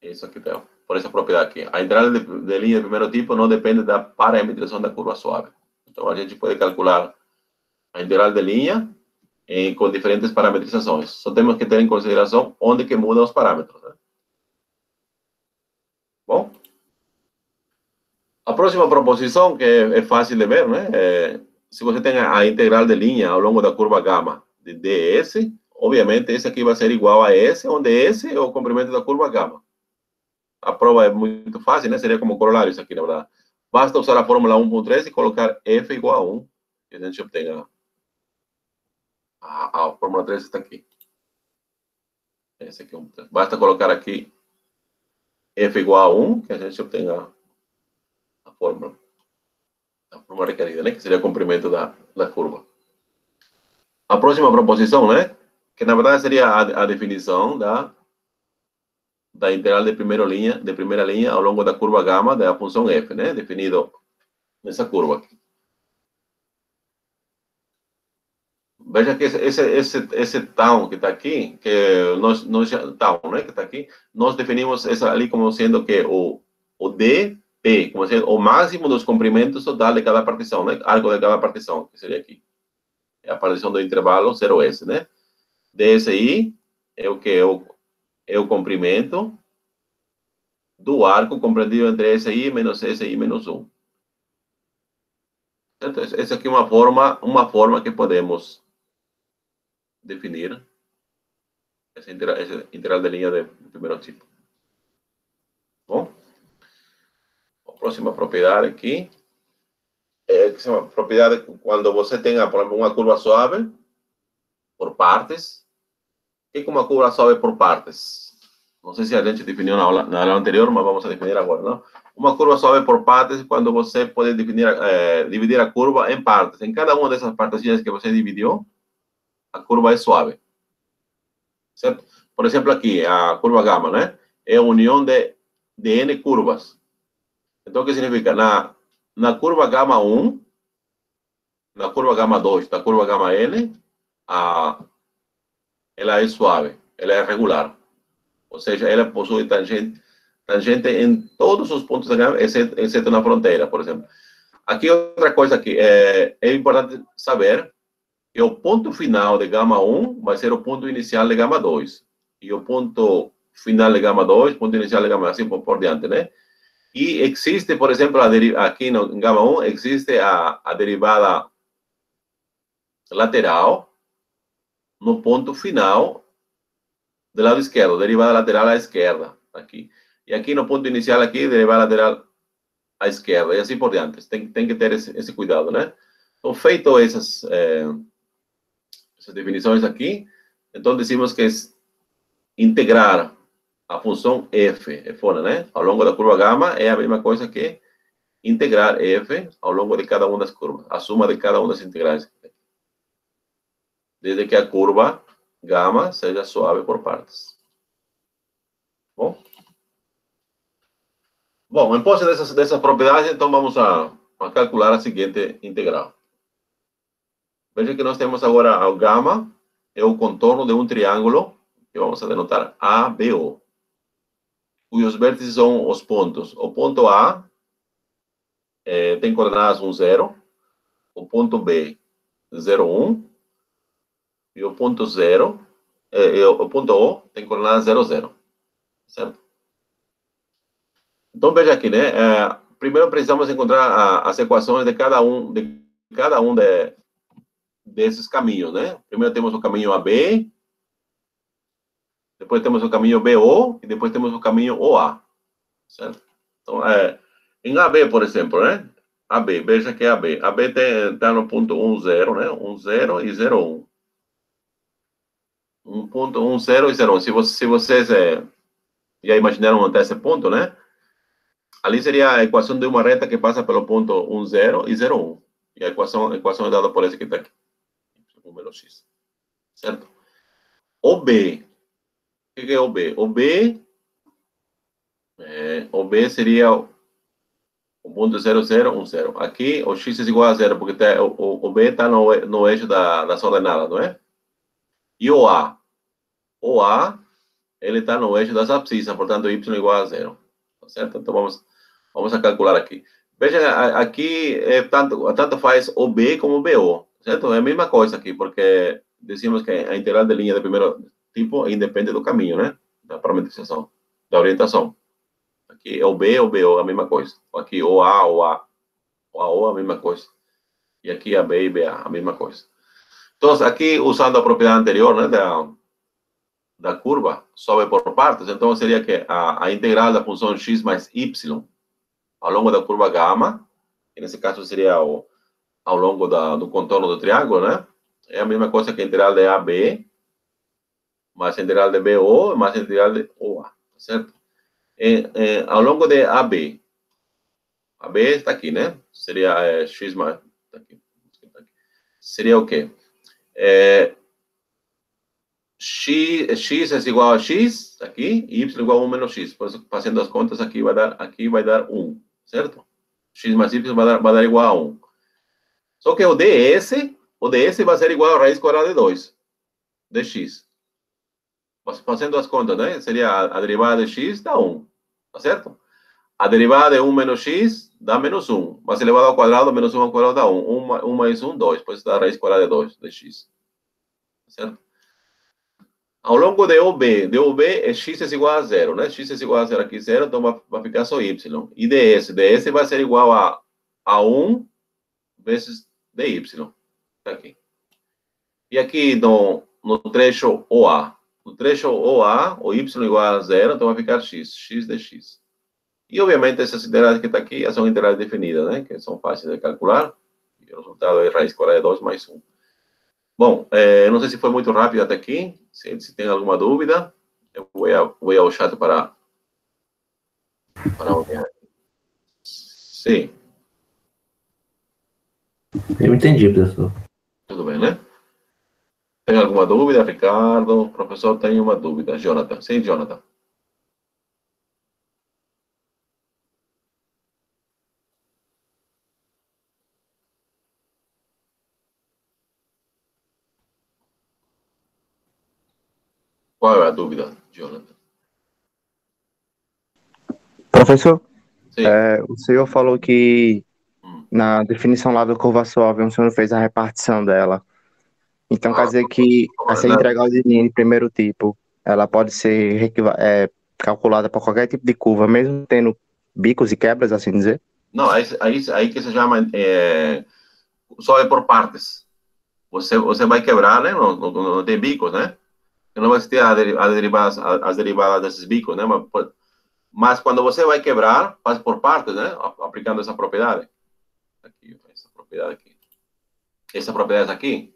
isso aqui, por essa propriedade aqui. A integral de linha de primeiro tipo não depende da parametrização da curva suave. Então, a gente pode calcular a integral de linha com diferentes parametrizações. Só temos que ter em consideração onde que mudam os parâmetros. Né? Bom, a próxima proposição, que é fácil de ver, né? Se você tem a integral de linha ao longo da curva gama de ds, obviamente esse aqui vai ser igual a S, onde S é o comprimento da curva gama. A prova é muito fácil, né? Seria como corolário isso aqui, na verdade. Basta usar a fórmula 1.3 e colocar F igual a 1, que a gente obtenha. A fórmula 3 está aqui. Esse aqui é um. Basta colocar aqui F igual a 1, que a gente obtenha a fórmula requerida, né? Que seria o comprimento da curva. A próxima proposição, né? Que na verdade seria a definição da integral de primeira linha ao longo da curva gama da função f, né? Definido nessa curva aqui. Veja que esse tau que está aqui, que tau, né? Que está aqui, nós definimos essa ali como sendo que o dp, como sendo o máximo dos comprimentos total de cada partição, né? Arco de cada partição, que seria aqui. É a partição do intervalo 0s, né? DSI é o que? É o comprimento do arco compreendido entre SI menos SI menos 1. Então, essa aqui é uma forma que podemos definir essa integral de linha de primeiro tipo. Bom, a próxima propriedade aqui é que se chama propriedade quando você tem, por exemplo, uma curva suave por partes. O que é uma curva suave por partes? Não sei se a gente definiu na aula anterior, mas vamos a definir agora, não? Uma curva suave por partes quando você pode dividir a curva em partes. Em cada uma dessas partezinhas que você dividiu, a curva é suave. Certo? Por exemplo, aqui, a curva gama, né? É a união de N curvas. Então, o que significa? Na curva gama 1, na curva gama 2, na curva gama N, ela é suave, ela é regular. Ou seja, ela possui tangente em todos os pontos da gama, exceto na fronteira, por exemplo. Aqui, outra coisa que é importante saber que o ponto final de gama 1 vai ser o ponto inicial de gama 2. E o ponto final de gama 2, ponto inicial de gama, assim por diante, né? E existe, por exemplo, aqui no gama 1, existe a derivada lateral no ponto final do lado esquerdo, derivada lateral à esquerda, aqui. E aqui no ponto inicial, aqui, derivada lateral à esquerda, e assim por diante. Tem que ter esse cuidado, né? Então, feito essas definições aqui, então decimos que é integrar a função f, fora, né? Ao longo da curva gama é a mesma coisa que integrar f ao longo de cada uma das curvas, a soma de cada uma das integrais. Desde que a curva gama seja suave por partes. Bom, em posse dessas propriedades, então vamos a calcular a seguinte integral. Veja que nós temos agora o gama, é o contorno de um triângulo, que vamos a denotar ABO, cujos vértices são os pontos. O ponto A tem coordenadas 1, 0, o ponto B 0, 1, e o ponto 0, o ponto O tem coordenadas 0, 0, certo? Então, veja aqui, né? Primeiro precisamos encontrar as equações de cada um desses caminhos, né? Primeiro temos o caminho AB, depois temos o caminho BO e depois temos o caminho OA, certo? Então, em AB, por exemplo, né? AB, veja que é AB. AB está no ponto 1, 0, né? 1, 0 e 0, 1. 1 ponto 1, 0 e 0, 1. Se vocês já imaginaram até esse ponto, né? Ali seria a equação de uma reta que passa pelo ponto 1, 0 e 0, 1. E a equação é dada por esse que está aqui. Número X. Certo? O B. O que é o B? O B seria O ponto 0, 0, 1, 0. Aqui o x é igual a 0, porque tá, o B está no eixo das ordenadas, não é? E o A? O A, ele está no eixo das abscissas, portanto, y é igual a 0. Tá certo? Então, vamos a calcular aqui. Veja, aqui tanto faz o B como o BO, certo? É a mesma coisa aqui, porque decimos que a integral de linha de primeiro tipo independe do caminho, né? Da parametrização, da orientação. Aqui é o B ou BO, a mesma coisa. Aqui o A, o A, o AO, a mesma coisa. E aqui a B e BA, a mesma coisa. Então, aqui, usando a propriedade anterior, né, da curva, sobe por partes, então seria que a integral da função x mais y ao longo da curva gama, que nesse caso seria ao longo do contorno do triângulo, né? É a mesma coisa que a integral de AB, mais a integral de BO, mais a integral de OA, certo? Ao longo de AB, AB está aqui, né? Seria x mais... Tá aqui, seria o quê? X é igual a x, aqui, e y igual a 1 menos x. Fazendo as contas, aqui vai dar 1, certo? X mais y vai dar igual a 1. Só que o ds vai ser igual a raiz quadrada de 2, dx. Fazendo as contas, né? Seria a derivada de x dá 1, tá certo? A derivada de 1 menos x dá menos 1. Mas elevado ao quadrado, menos 1 ao quadrado dá 1. 1 mais 1, 2. Depois dá a raiz quadrada de 2, dx. Tá certo? Ao longo de OB é x é igual a 0, né? X é igual a 0 aqui, 0, então vai ficar só y. E ds vai ser igual a 1 vezes dy. Tá aqui. E aqui no trecho OA. No trecho OA, o y igual a 0, então vai ficar x dx. E, obviamente, essas integrais que está aqui são integrais definidas, né? Que são fáceis de calcular. E o resultado é raiz quadrada de 2 mais 1. Bom, não sei se foi muito rápido até aqui. Se tem alguma dúvida, eu vou ao chat para olhar. Sim. Eu entendi, professor. Tudo bem, né? Tem alguma dúvida, Ricardo? Professor, tem uma dúvida. Jonathan. Sim, Jonathan. Qual é a dúvida, Jonathan? Professor, Sim. O senhor falou que na definição lá da curva suave, o senhor fez a repartição dela. Então quer dizer que essa integral de linha de primeiro tipo, ela pode ser calculada para qualquer tipo de curva, mesmo tendo bicos e quebras, assim dizer? Não, aí que se chama só é por partes. Você vai quebrar, né? Não tem bicos, né? Não vai ter as derivadas desses bicos, né? Mas quando você vai quebrar, faz por partes, né? Aplicando essa propriedade. Aqui, essa propriedade aqui. Essa propriedade aqui.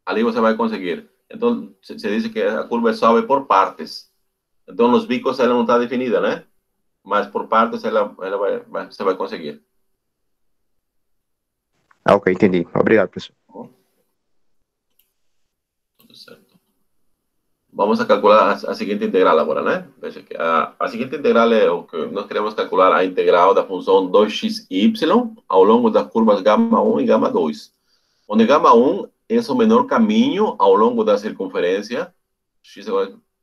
Ali você vai conseguir. Então, se diz que a curva sobe por partes. Então, nos bicos ela não está definida, né? Mas por partes você vai conseguir. Ah, ok, entendi. Obrigado, professor. Tudo certo. Vamos a calcular a seguinte integral agora, né? Veja que a seguinte integral é o que nós queremos calcular a integral da função 2xy ao longo das curvas gama 1 e gama 2. Onde gama 1 é o menor caminho ao longo da circunferência, x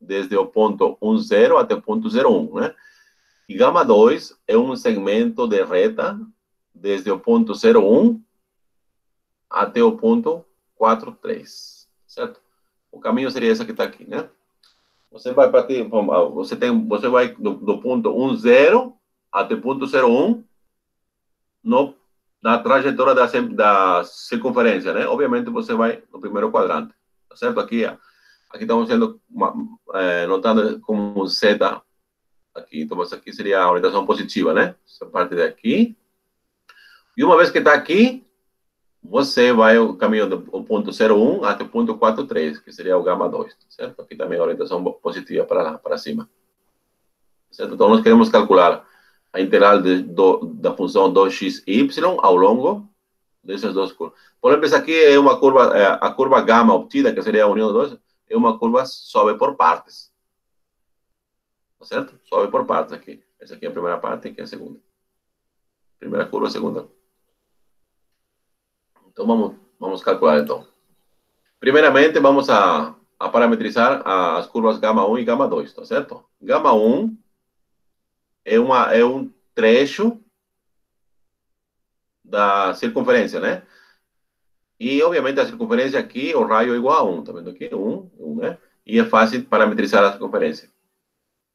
desde o ponto 10 até o ponto 01, né? E gama 2 é um segmento de reta desde o ponto 01 até o ponto 43, certo? O caminho seria esse que está aqui, né? Você vai partir, você vai do ponto 10 até o ponto 01 na trajetória da circunferência, né? Obviamente você vai no primeiro quadrante, tá certo? Aqui estamos sendo notando como um zeta aqui, então isso aqui seria a orientação positiva, né? Essa parte daqui. E uma vez que está aqui, você vai o caminho do ponto 01 até o ponto 43, que seria o gama 2, certo? Aqui também a orientação positiva para cima. Certo? Então, nós queremos calcular a integral da função 2xy ao longo dessas duas curvas. Por exemplo, essa aqui é uma curva, a curva gama obtida, que seria a união dos dois, é uma curva sobe por partes. Certo? Sobe por partes aqui. Essa aqui é a primeira parte, aqui é a segunda. Primeira curva, segunda. Então, vamos calcular, então. Primeiramente, vamos a parametrizar as curvas gama 1 e gama 2, tá certo? Gama 1 é um trecho da circunferência, né? E, obviamente, a circunferência aqui, o raio é igual a 1, tá vendo aqui? 1, né? E é fácil parametrizar a circunferência.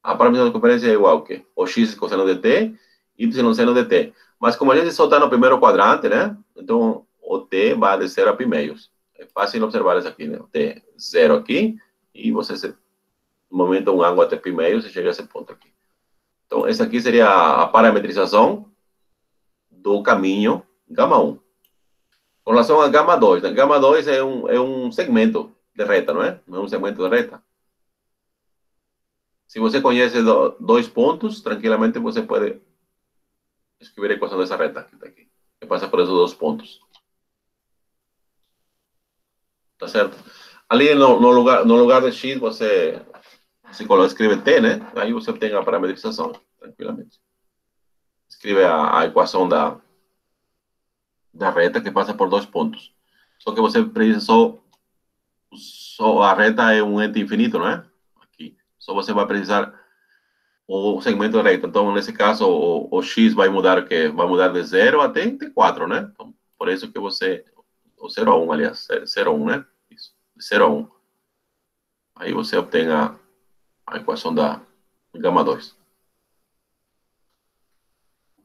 A parametrização da circunferência é igual ao quê? O x cosseno de t, y seno de t. Mas como a gente só está no primeiro quadrante, né? Então, o t vai de 0 a π meios. É fácil observar isso aqui, né? O t 0 aqui, e você momenta um ângulo até π meios e chega a esse ponto aqui. Então, essa aqui seria a parametrização do caminho gama 1. Com relação a gama 2, né? Gama 2 é um segmento de reta, não é? Não é um segmento de reta. Se você conhece dois pontos, tranquilamente você pode escrever a equação dessa reta que está aqui, que passa por esses dois pontos. Tá certo? Ali no lugar de x, você escreve t, né? Aí você obtém a parametrização, tranquilamente. Escreve a equação da reta que passa por dois pontos. Só que você precisa só a reta é um ente infinito, não é? Aqui. Só você vai precisar o segmento reto. Então, nesse caso, o x vai mudar o quê? Vai mudar de 0 até t4, né? Então, por isso que você... O 0 a 1, aliás. 0 a 1, né? Isso. De 0 a 1. Aí você obtém a equação da gama 2.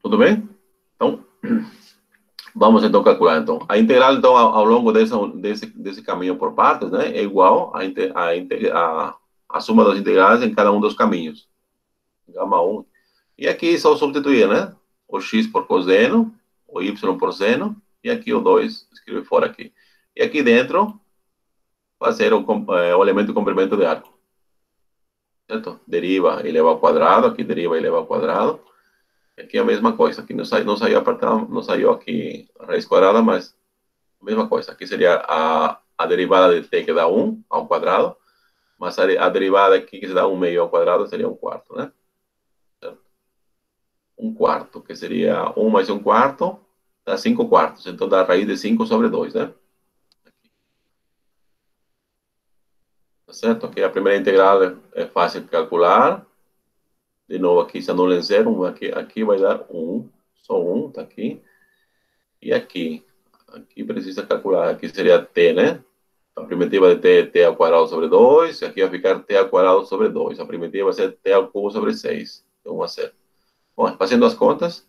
Tudo bem? Então, vamos então calcular. Então, a integral então, ao longo desse caminho por partes, né? É igual a soma das integrais em cada um dos caminhos. Gama 1. E aqui só substituir, né? O x por cosseno, o y por seno, e aqui o 2, escreve fora aqui. E aqui dentro, fazer o elemento de comprimento de arco. Certo? Deriva elevado ao quadrado, aqui deriva elevado ao quadrado. Aqui é a mesma coisa, aqui não saiu aqui a raiz quadrada, mas a mesma coisa. Aqui seria a derivada de t que dá 1 ao quadrado, mas a derivada aqui que se dá 1 meio ao quadrado seria 1 quarto, né? 1 quarto, que seria 1 mais 1 quarto, dá 5 quartos. Então, dá a raiz de 5 sobre 2, né? Tá certo? Aqui a primeira integral é fácil de calcular. De novo, aqui se anula em 0. Aqui vai dar 1. Só 1, tá aqui. E aqui precisa calcular. Aqui seria t, né? A primitiva de t é t ao quadrado sobre 2. Aqui vai ficar t ao quadrado sobre 2. A primitiva vai ser t ao cubo sobre 6. Então, 1 a 0. Bom, fazendo as contas,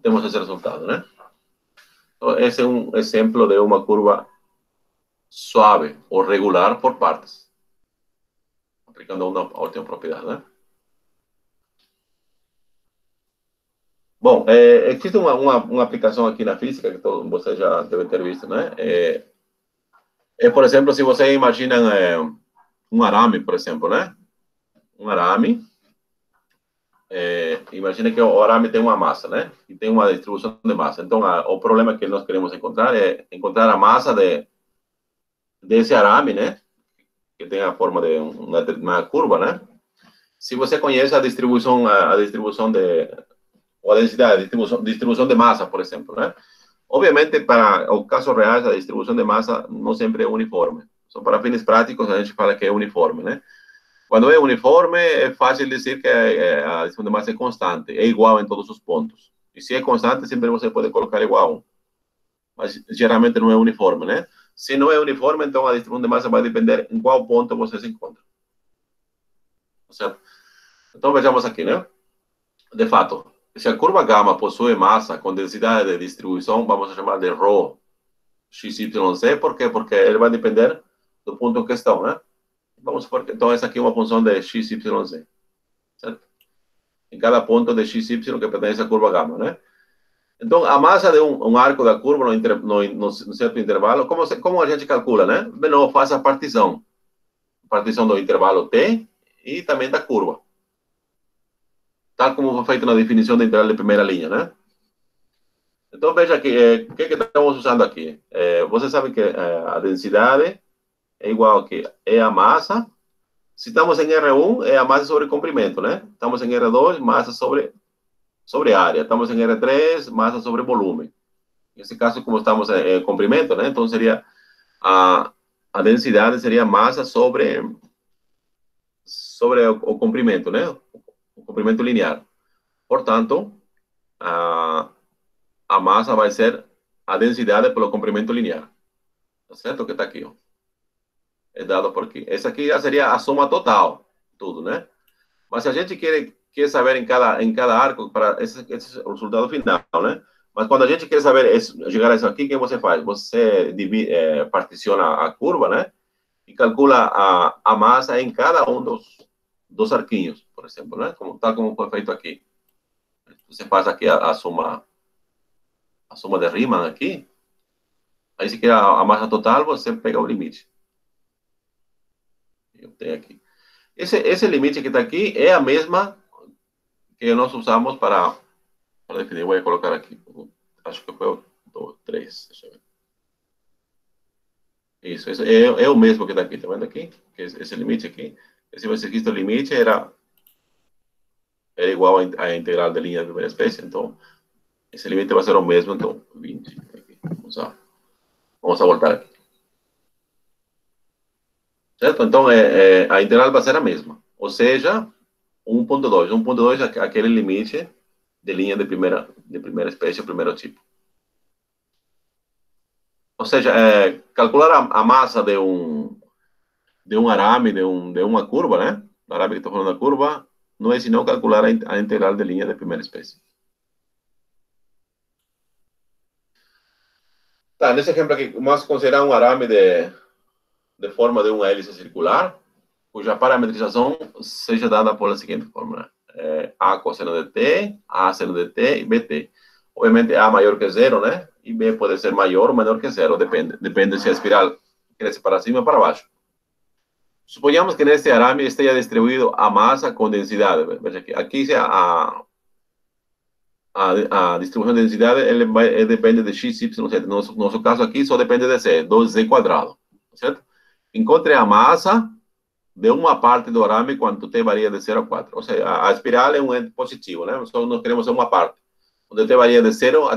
temos esse resultado, né? Então, esse é um exemplo de uma curva suave ou regular por partes, aplicando uma última propriedade, né? Bom, existe uma aplicação aqui na física que todos vocês já devem ter visto, né? Por exemplo, se você imagina um arame, por exemplo, né? Um arame. Imagina que o arame tem uma massa, né? E tem uma distribuição de massa. Então, o problema que nós queremos encontrar é encontrar a massa desse arame, né? Que tem a forma de uma curva, né? Se você conhece a distribuição ou a densidade, distribuição de massa, por exemplo, né? Obviamente, para o caso real, a distribuição de massa não sempre é uniforme. Só para fins práticos, a gente fala que é uniforme, né? Quando é uniforme, é fácil dizer que a distribuição de massa é constante, é igual em todos os pontos. E se é constante, sempre você pode colocar igual a 1. Mas geralmente não é uniforme, né? Se não é uniforme, então a distribuição de massa vai depender em qual ponto você se encontra. Certo? Então vejamos aqui, né? De fato, se a curva gama possui massa com densidade de distribuição, vamos chamar de ρ XYZ. Por quê? Porque ele vai depender do ponto em questão, né? Vamos supor que, então, essa aqui é uma função de XYZ. Certo? Em cada ponto de XY que pertence à curva gama, né? Então, a massa de um arco da curva no certo intervalo, como a gente calcula, né? De novo, faz a partição. Partição do intervalo t e também da curva. Tal como foi feito na definição da integral de primeira linha, né? Então, veja aqui, o que estamos usando aqui? Você sabe que a densidade é igual a que é a massa. Se estamos em R1, é a massa sobre comprimento, né? Estamos em R2, massa sobre sobre área. Estamos em R3, massa sobre volume. Nesse caso, como estamos em comprimento, né? Então seria a densidade seria massa sobre o comprimento, né? O comprimento linear. Portanto, a massa vai ser a densidade pelo comprimento linear. Tá certo? Que está aqui, ó. É dado por aqui. Essa aqui já seria a soma total, tudo, né? Mas se a gente quer saber em cada arco, para esse é o resultado final, né? Mas quando a gente quer saber chegar a isso aqui, o que você faz? Você particiona a curva, né? E calcula a massa em cada um dos arquinhos, por exemplo, né? Tal como foi feito aqui. Você faz aqui a soma de Riemann aqui. Aí, se quer a massa total, você pega o limite. Eu tenho aqui. Esse limite que está aqui é a mesma que nós usamos para definir. Vou colocar aqui. Acho que foi o 3. Deixa eu ver. Isso é o mesmo que está aqui. Está vendo aqui? Que esse limite aqui. Se você quis o limite, era igual à integral da linha de primeira espécie. Então, esse limite vai ser o mesmo. Então, 20. Aqui. Vamos a voltar aqui. Certo? Então, a integral vai ser a mesma. Ou seja, 1.2. 1.2 é aquele limite de linha de primeira espécie, primeiro tipo. Ou seja, calcular a massa de um arame, de uma curva, né? O arame que estou falando da curva, não é senão calcular a integral de linha de primeira espécie. Tá, nesse exemplo aqui, vamos considerar um arame de forma de uma hélice circular, cuja parametrização seja dada por a seguinte fórmula. A cosseno de t, A seno de t e bt. Obviamente, A maior que zero, né? E B pode ser maior ou menor que zero, depende se a espiral cresce para cima ou para baixo. Suponhamos que neste arame esteja distribuído a massa com densidade. Veja aqui a distribuição de densidade depende de x, y, z. No nosso caso aqui só depende de c, 2z quadrado. Certo? Encontre a massa de uma parte do arame quando t varia de 0 a 4. Ou seja, a espiral é um ente positivo, né? Só nós queremos uma parte. Onde t varia de 0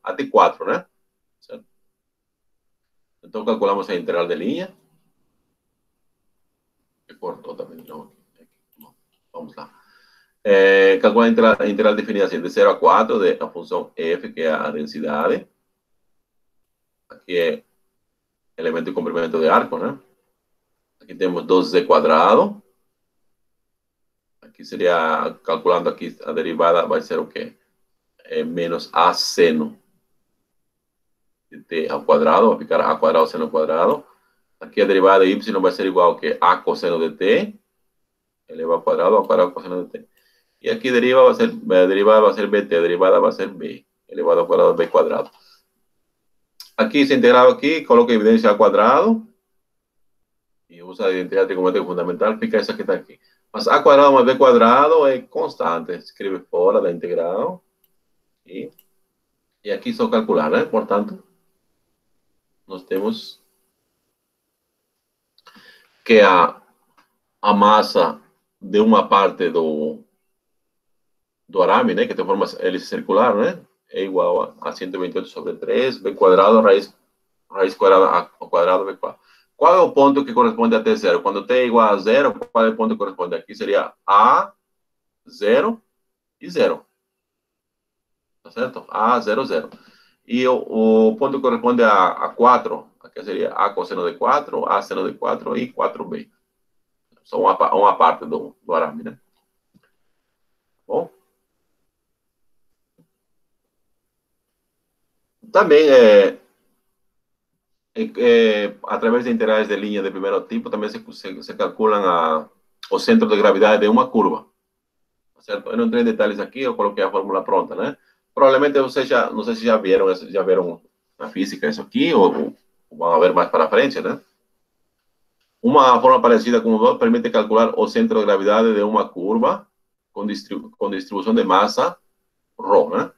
até 4, né? Certo? Então, calculamos a integral de linha. Que cortou também, não? Vamos lá. Calcula a integral definida assim, de 0 a 4 da função f, que é a densidade. Aqui é elemento de comprimento de arco, né? Aqui temos 2z quadrado. Aqui seria, calculando aqui, a derivada vai ser o quê? Menos a seno de t ao quadrado, vai ficar a quadrado seno ao quadrado. Aqui a derivada de y vai ser igual a a cosseno de t, elevado ao quadrado cosseno de t. E aqui a derivada vai ser bt, a derivada vai ser b, elevado ao quadrado b quadrado. Aqui, esse integral aqui, coloca a evidência ao quadrado, e usa a identidade como método fundamental, fica essa que está aqui. Mas a quadrado mais b quadrado é constante, escreve fora da integral, e aqui só calcular, né? Portanto, nós temos que a massa de uma parte do arame, né, que tem forma hélice circular, né, é igual a 128 sobre 3, b quadrado, raiz quadrada ao quadrado, b quadrado. Qual é o ponto que corresponde a t0? Quando t é igual a 0, qual é o ponto que corresponde aqui? Seria a, 0 e 0. Tá certo? A, 0, 0. E o ponto que corresponde a 4, aqui seria a cosseno de 4, a seno de 4 e 4b. Só uma parte do arame, né? Bom. Também, através de integrais de linha de primeiro tipo, também se calculam o centro de gravidade de uma curva. Certo? Eu não entrei em detalhes aqui, eu coloquei a fórmula pronta, né? Provavelmente vocês não sei se já viram na física isso aqui, ou vão ver mais para frente, né? Uma forma parecida com o permite calcular o centro de gravidade de uma curva com distribuição de massa ρ, né?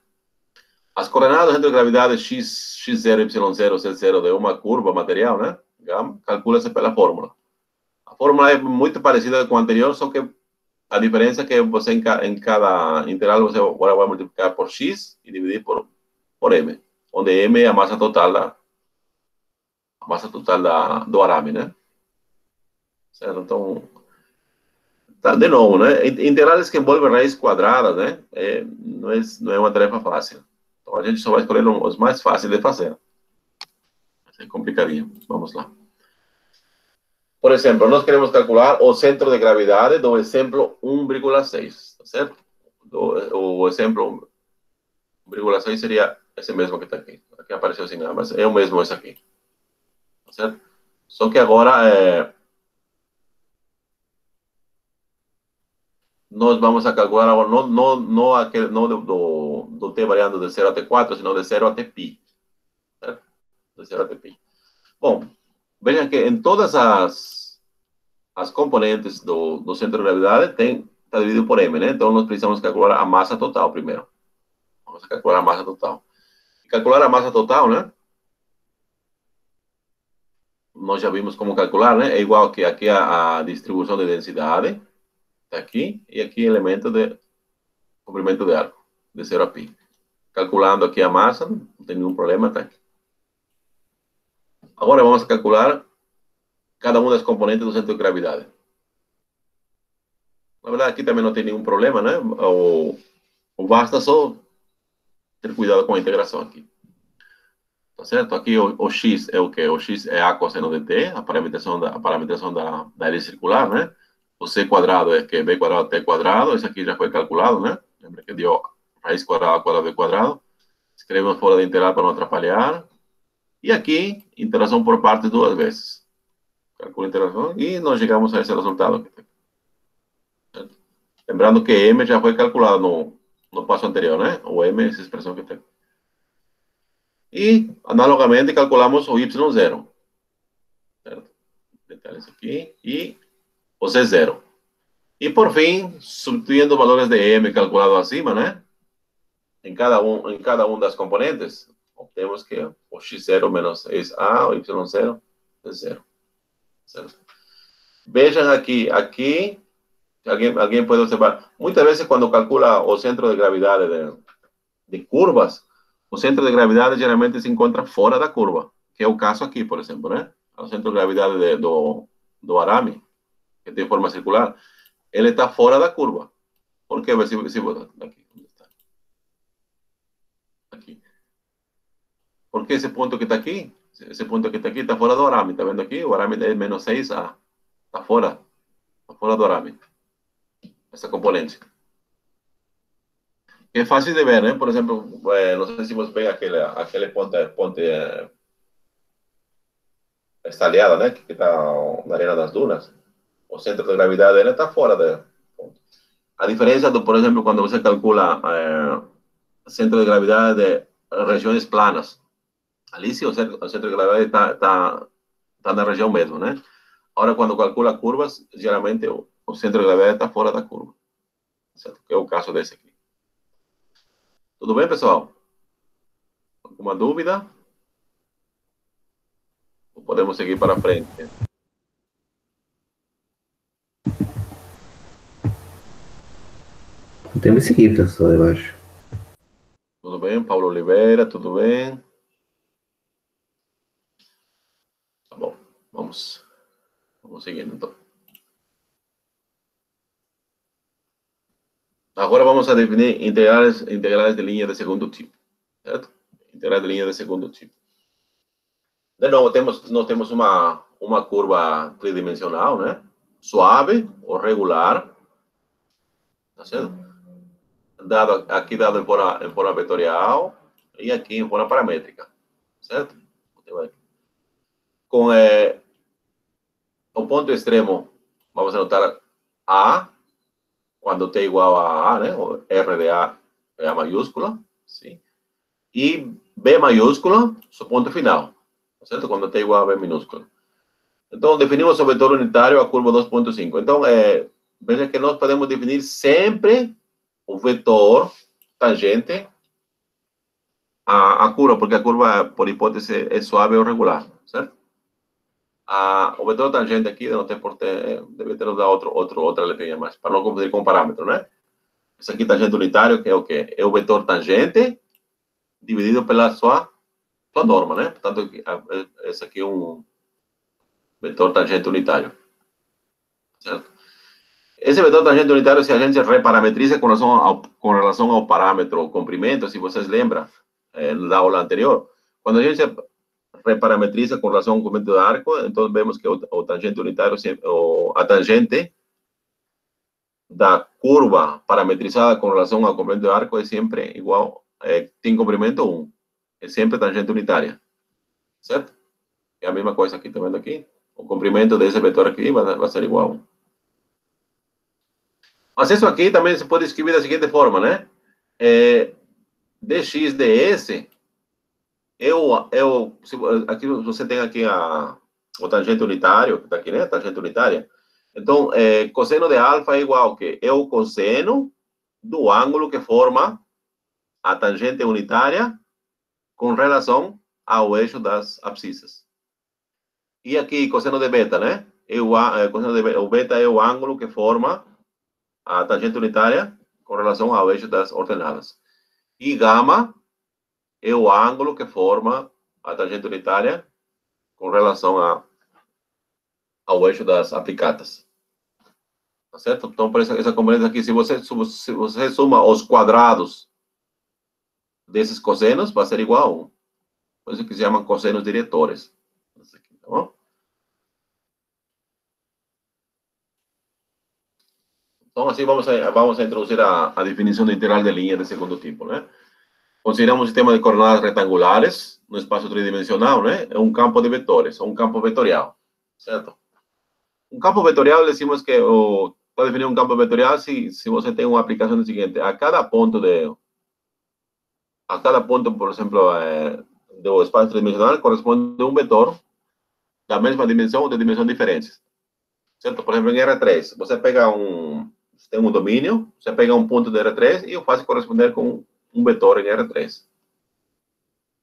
As coordenadas do centro de gravidade x0, y0, z0 de uma curva material, né? Calcula-se pela fórmula. A fórmula é muito parecida com a anterior, só que a diferença é que você em cada integral você agora vai multiplicar por x e dividir por m, onde m é a massa total do arame, né? Certo? Então, tá, de novo, né? Integrales que envolvem raiz quadrada, né? Não é uma tarefa fácil. Então, a gente só vai escolher os mais fáceis de fazer. É complicadinho. Vamos lá. Por exemplo, nós queremos calcular o centro de gravidade do exemplo 1,6, tá certo? O exemplo 1,6 seria esse mesmo que está aqui. Aqui apareceu assim, mas é o mesmo esse aqui. Tá certo? Só que agora nós vamos a calcular não aquele, não do t variando de 0 até 4, sino de 0 até π. Certo? De 0 até π. Bom, vejam que em todas as componentes do centro de gravidade está dividido por m, né? Então nós precisamos calcular a massa total primeiro. Vamos calcular a massa total. Calcular a massa total, né? Nós já vimos como calcular, né? É igual que aqui a distribuição de densidade, está aqui, e aqui elemento de comprimento de arco, de 0 a π. Calculando aqui a massa, não tem nenhum problema, está aqui. Agora vamos calcular cada uma das componentes do centro de gravidade. Na verdade, aqui também não tem nenhum problema, né? Basta só ter cuidado com a integração aqui. Tá certo? Aqui o x é o quê? O x é a cosseno de t, a parametração da área circular, né? O c quadrado é que é b quadrado t quadrado, isso aqui já foi calculado, né? Lembra que deu raiz quadrada ao quadrado de quadrado. Escrevemos fora da integral para não atrapalhar. E aqui, interação por partes duas vezes. Calcula a interação e nós chegamos a esse resultado aqui. Certo? Lembrando que m já foi calculado no passo anterior, né? O m é essa expressão que tem. E, analogamente, calculamos o y0. Certo? Detalhes aqui. E o c0. E, por fim, substituindo valores de m calculado acima, né? Em cada um das componentes, obtemos que o x0 menos 6a, o y0 é 0. Certo? Vejam aqui, alguém pode observar, muitas vezes quando calcula o centro de gravidade de curvas, o centro de gravidade geralmente se encontra fora da curva, que é o caso aqui, por exemplo, né? O centro de gravidade do arame, que tem forma circular, ele está fora da curva. Por quê? Aqui, onde está? Aqui. Porque esse ponto que está aqui, está fora do arame, está vendo aqui? O arame é menos 6A, está fora do arame, essa componente. É fácil de ver, né? Por exemplo, não sei se você pega aquele ponte estaleada, né? Que está na arena das dunas. O centro de gravidade dele está fora da ponte. A diferença, por exemplo, quando você calcula centro de gravidade de regiões planas. Ali sim o centro de gravidade está na região mesmo, né? Agora, quando calcula curvas, geralmente o centro de gravidade está fora da curva. Certo? Que é o caso desse aqui. Tudo bem, pessoal? Alguma dúvida? Ou podemos seguir para frente? Temos que seguir, professor, eu acho. Tudo bem? Paulo Oliveira, tudo bem? Tá bom, vamos seguindo, então. Agora vamos a definir integrales de linha de segundo tipo, certo? Integrais de linha de segundo tipo. De novo, nós temos uma curva tridimensional, né? Suave ou regular, tá certo? Aqui dado em forma vetorial e aqui em forma paramétrica, certo? Com o ponto extremo, vamos anotar A, quando t igual a A, né? O R de A é a maiúscula, sim? E B maiúscula, seu ponto final, certo? Quando t igual a B minúscula. Então, definimos o vetor unitário a curva 2.5. Então, veja que nós podemos definir sempre o vetor tangente à curva, porque a curva, por hipótese, é suave ou regular, certo? O vetor tangente aqui, não tem por ter, deve ter usado outra letrinha mais, para não confundir com parâmetro, né? Esse aqui, tangente unitário, que é o quê? É o vetor tangente dividido pela sua norma, né? Portanto, esse aqui é um vetor tangente unitário, certo? Esse vetor tangente unitário, se a gente reparametriza com relação ao parâmetro comprimento, se vocês lembram, da aula anterior, quando a gente reparametriza com relação ao comprimento do arco, então vemos que o tangente unitário, a tangente da curva parametrizada com relação ao comprimento do arco é sempre igual, tem comprimento 1, é sempre tangente unitária, certo? É a mesma coisa aqui, tá vendo aqui? O comprimento desse vetor aqui vai ser igual a 1. Mas isso aqui também se pode escrever da seguinte forma, né? Dx ds, aqui você tem aqui o tangente unitário, que está aqui, né? Tangente unitária. Então, cosseno de alfa é igual ao quê? É o cosseno do ângulo que forma a tangente unitária com relação ao eixo das abscissas. E aqui, cosseno de beta, né? O beta é o ângulo que forma a tangente unitária com relação ao eixo das ordenadas. E gama é o ângulo que forma a tangente unitária com relação ao eixo das aplicadas. Tá certo? Então, por essa componente aqui, se você soma os quadrados desses cossenos, vai ser igual a 1. Por isso que se chama cossenos diretores. Aqui, tá bom? Então, assim, vamos a introduzir a definição de integral de linha de segundo tipo, né? Consideramos um sistema de coordenadas retangulares no espaço tridimensional, né? É um campo de vetores, um campo vetorial, certo? Um campo vetorial, decimos que para definir um campo vetorial, se você tem uma aplicação do seguinte, a cada ponto, por exemplo, do espaço tridimensional, corresponde um vetor da mesma dimensão ou de dimensões diferentes, certo? Por exemplo, em R3, você tem um domínio, você pega um ponto de R3 e o faz corresponder com um vetor em R3.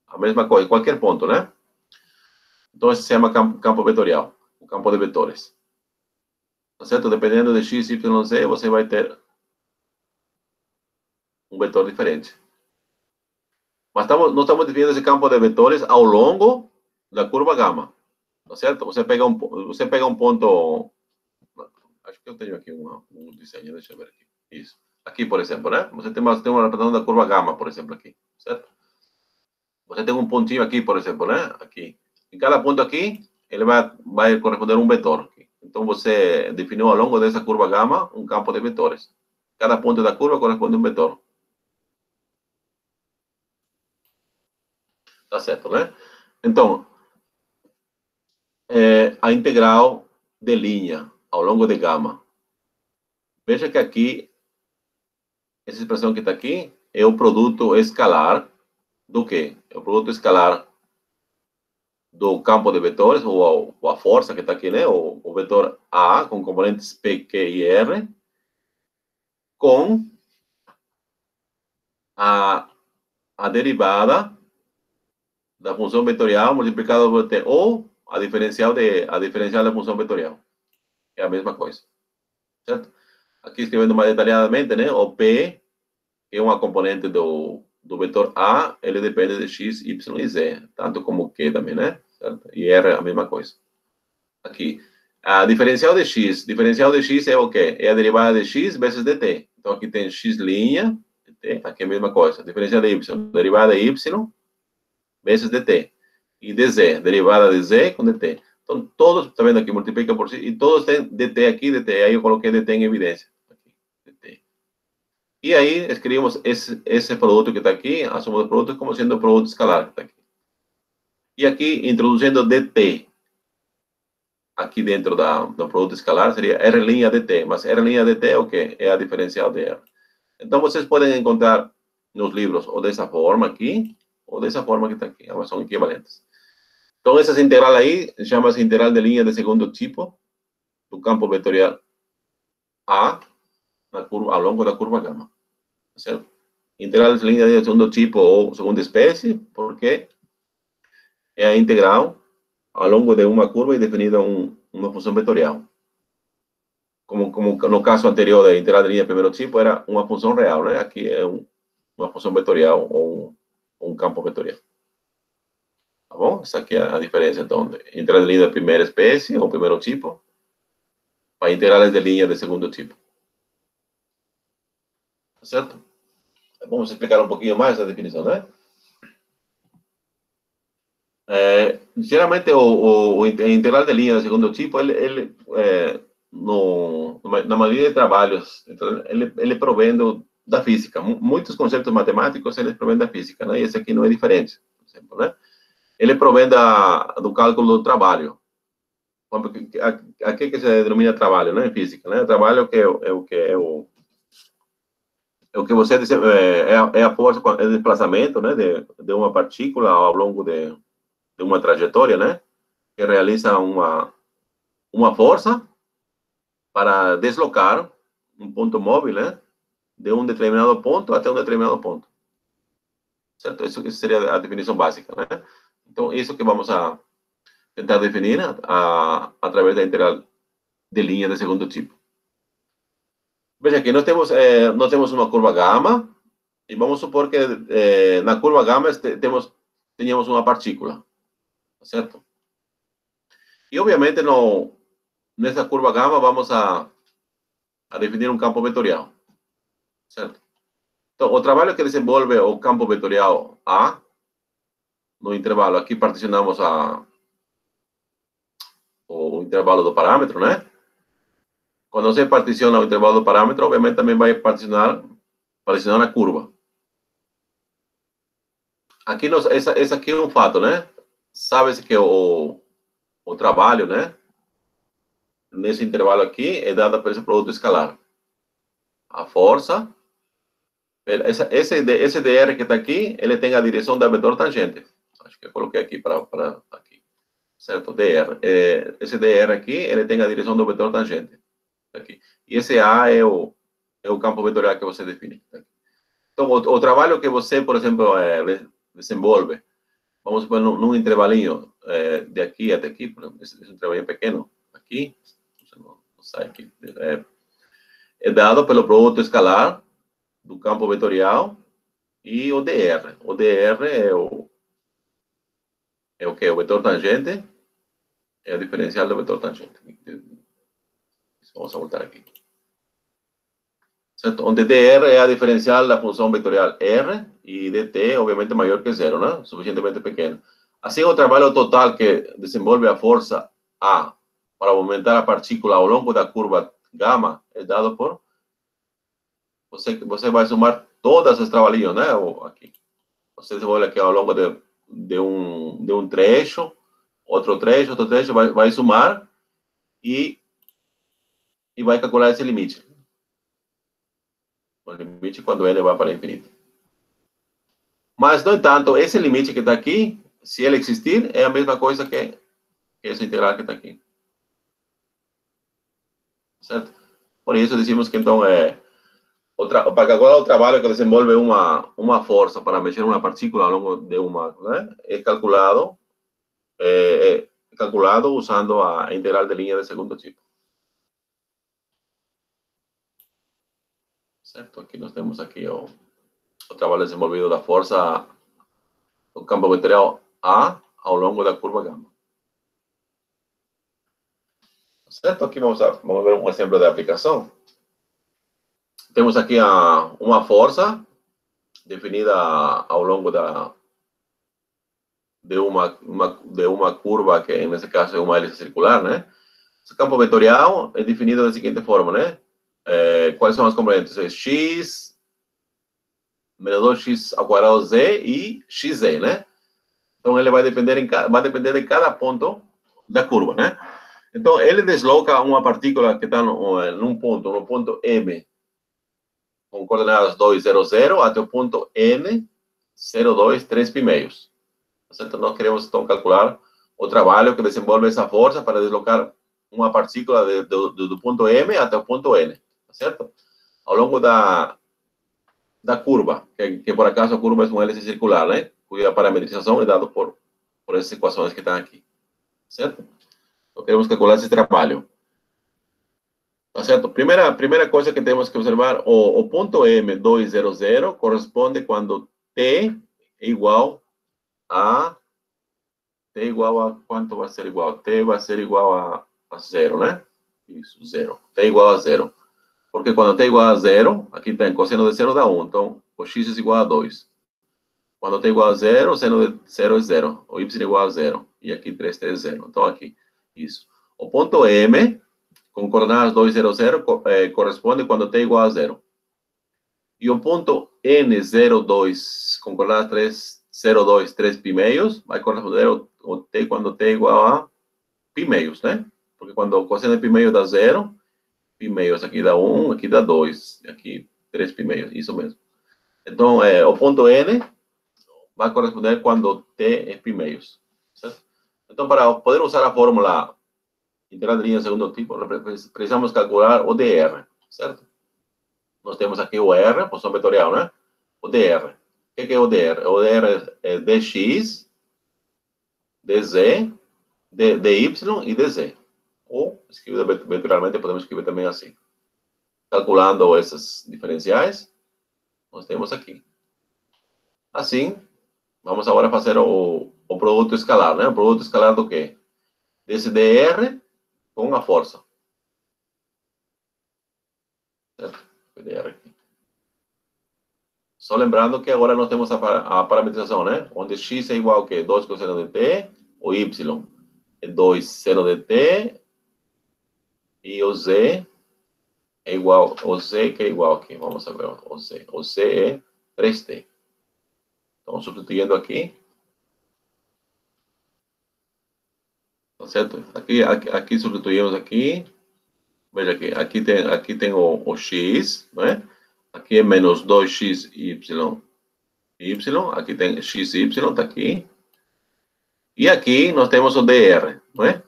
A mesma coisa, qualquer ponto, né? Então, isso se chama campo vetorial, o campo de vetores. Tá certo? Dependendo de x, y, z, você vai ter um vetor diferente. Mas nós estamos definindo esse campo de vetores ao longo da curva gama. Tá certo? Você pega um ponto... Acho que eu tenho aqui um desenho, deixa eu ver aqui. Isso. Aqui, por exemplo, né? Você tem uma representação da curva gama, por exemplo, aqui. Certo? Você tem um pontinho aqui, por exemplo, né? Aqui. Em cada ponto aqui, ele vai corresponder a um vetor. Aqui. Então, você definiu ao longo dessa curva gama um campo de vetores. Cada ponto da curva corresponde a um vetor. Tá certo, né? Então, a integral de linha ao longo de gama. Veja que aqui, essa expressão que está aqui, é o produto escalar do quê? É o produto escalar do campo de vetores, ou a força que está aqui, né? O vetor A, com componentes P, Q e R, com a derivada da função vetorial multiplicada por T, ou a diferencial da função vetorial. É a mesma coisa. Certo? Aqui escrevendo mais detalhadamente, né? O P, que é uma componente do vetor A, ele depende de x, y e z, tanto como Q também, né? Certo? E R é a mesma coisa. Aqui. A diferencial de x é o quê? É a derivada de x vezes dt. Então, aqui tem x', dt, aqui é a mesma coisa. Diferencial de y, derivada de y vezes dt. E dz, derivada de z com dt. Então, todos, está vendo aqui, multiplica por x, e todos têm dt aqui, dt. Aí eu coloquei dt em evidência. Aqui, dt. E aí, escrevemos esse produto que está aqui, a soma dos produtos, como sendo o produto escalar que está aqui. E aqui, introduzindo dt, aqui dentro do produto escalar, seria R' dt. Mas R' dt é o quê? É a diferencial de R. Então, vocês podem encontrar nos livros ou dessa forma aqui, ou dessa forma que está aqui. Elas são equivalentes. Então, essa integral aí chama-se integral de linha de segundo tipo do campo vetorial A ao longo da curva gama. Certo? Integral de linha de segundo tipo ou segunda espécie, porque é a integral ao longo de uma curva e definida uma função vetorial. Como no caso anterior da integral de linha primeiro tipo, era uma função real, né? Aqui é uma função vetorial ou um campo vetorial. Tá bom? Essa aqui é a diferença, então, integral de linha de primeira espécie ou primeiro tipo para integrales de linha de segundo tipo. Tá certo? Vamos explicar um pouquinho mais a definição, né? Geralmente, o integral de linha de segundo tipo, na maioria de trabalhos, então, ele provém da física. Muitos conceitos matemáticos, eles provêm da física, né? E esse aqui não é diferente, por exemplo, né? Ele provém do cálculo do trabalho. Aqui que se denomina trabalho, né? Em física, né? Trabalho é o que você é a força, é o desplazamento, né? De uma partícula ao longo de uma trajetória, né? Que realiza uma força para deslocar um ponto móvel, né? De um determinado ponto até um determinado ponto. Certo? Isso seria a definição básica, né? Então, isso que vamos a tentar definir através da integral de linha de segundo tipo. Veja aqui, nós temos uma curva gama, e vamos supor que na curva gama tenhamos uma partícula, certo? E, obviamente, nessa curva gama vamos a definir um campo vetorial, certo? Então, o trabalho que desenvolve o campo vetorial A, no intervalo, aqui particionamos o intervalo do parâmetro, né? Quando você particiona o intervalo do parâmetro, obviamente também vai particionar a curva. Aqui, esse aqui é um fato, né? Sabe-se que o trabalho, né? Nesse intervalo aqui é dado por esse produto escalar. A força, esse dr que está aqui, ele tem a direção da vetor tangente. Acho que eu coloquei aqui para aqui. Certo? Dr. Esse dr aqui, ele tem a direção do vetor tangente. Aqui. E esse A é o campo vetorial que você define. Então, o trabalho que você, por exemplo, desenvolve, vamos supor, num intervalinho de aqui até aqui, esse é um intervalinho pequeno, aqui, não sai aqui, é dado pelo produto escalar do campo vetorial e o dr. O dr é o que? O vetor tangente é o diferencial do vetor tangente. Vamos a voltar aqui. Certo? Onde dr é a diferencial da função vetorial r e dt, obviamente, maior que zero, né? Suficientemente pequeno. Assim, o trabalho total que desenvolve a força A para aumentar a partícula ao longo da curva gama é dado por... Você vai somar todas as trabalhinhos, né? Aqui. Você desenvolve aqui ao longo de um trecho, outro trecho, vai somar e vai calcular esse limite. O limite quando ele vai para o infinito. Mas, no entanto, esse limite que está aqui, se ele existir, é a mesma coisa que esse integral que está aqui. Certo? Por isso, dizemos que, então, para calcular o trabalho que desenvolve uma força para mexer uma partícula ao longo de né, é calculado usando a integral de linha de segundo tipo. Certo? Aqui nós temos aqui o trabalho desenvolvido da força do campo vetorial A ao longo da curva gama. Certo? Aqui vamos ver um exemplo de aplicação. Temos aqui uma força definida ao longo de uma curva, que nesse caso é uma hélice circular, né? Esse campo vetorial é definido da seguinte forma, né? Quais são as componentes? X menos 2x ao quadrado z e xz, né? Então, ele vai depender de cada ponto da curva, né? Então, ele desloca uma partícula que está no ponto M, com coordenadas 2, 0, 0, até o ponto N, 0, 2, 3 pi-meios. Então, nós queremos, então, calcular o trabalho que desenvolve essa força para deslocar uma partícula do ponto M até o ponto N, certo? Ao longo da curva, que por acaso a curva é uma hélice circular, né? Cuja parametrização é dada por essas equações que estão aqui. certo? Então, queremos calcular esse trabalho. Tá certo? Primeira coisa que temos que observar, o ponto M200 corresponde quando T é igual a... T igual a... Quanto vai ser igual? T vai ser igual a zero, né? Isso, zero. T igual a zero. Porque quando T igual a zero, aqui tem cosseno de zero dá 1. Então, o x é igual a 2. Quando T igual a zero, o seno de zero é zero. O y é igual a zero. E aqui 3, 3, 0. Então, aqui, isso. O ponto M, com coordenadas 2, 0, 0, corresponde quando T igual a zero. E o ponto N02, com coordenadas 3, 0, 2, 3 pi meios, vai corresponder ao T quando T igual a pi meios, né? Porque quando o cosseno de pi meio dá 0, pi meios aqui dá 1, aqui dá 2, aqui 3 pi meios, isso mesmo. Então, o ponto N vai corresponder quando T é pi meios, certo? Então, para poder usar a fórmula integral de linha segundo tipo, precisamos calcular o dr, certo? Nós temos aqui o R, posição vetorial, né? O dr. O que é o dr? O dr é dx, dz, dy e dz. Ou, escrito vetorialmente, podemos escrever também assim. Calculando essas diferenciais, nós temos aqui. Assim, vamos agora fazer o produto escalar, né? O produto escalar do quê? Desse dr com a força. Certo? dr aqui. Só lembrando que agora nós temos a parametrização, né? Onde x é igual a quê? 2 cosseno de t, o y é 2 seno de t, e o z é igual, o z que é igual aqui, vamos ver, o z é 3t. Então, substituindo aqui, tá certo? Aqui substituímos aqui, veja aqui tem o x, né? Aqui é menos 2x y, aqui tem x y, tá aqui. E aqui nós temos o dr, não é?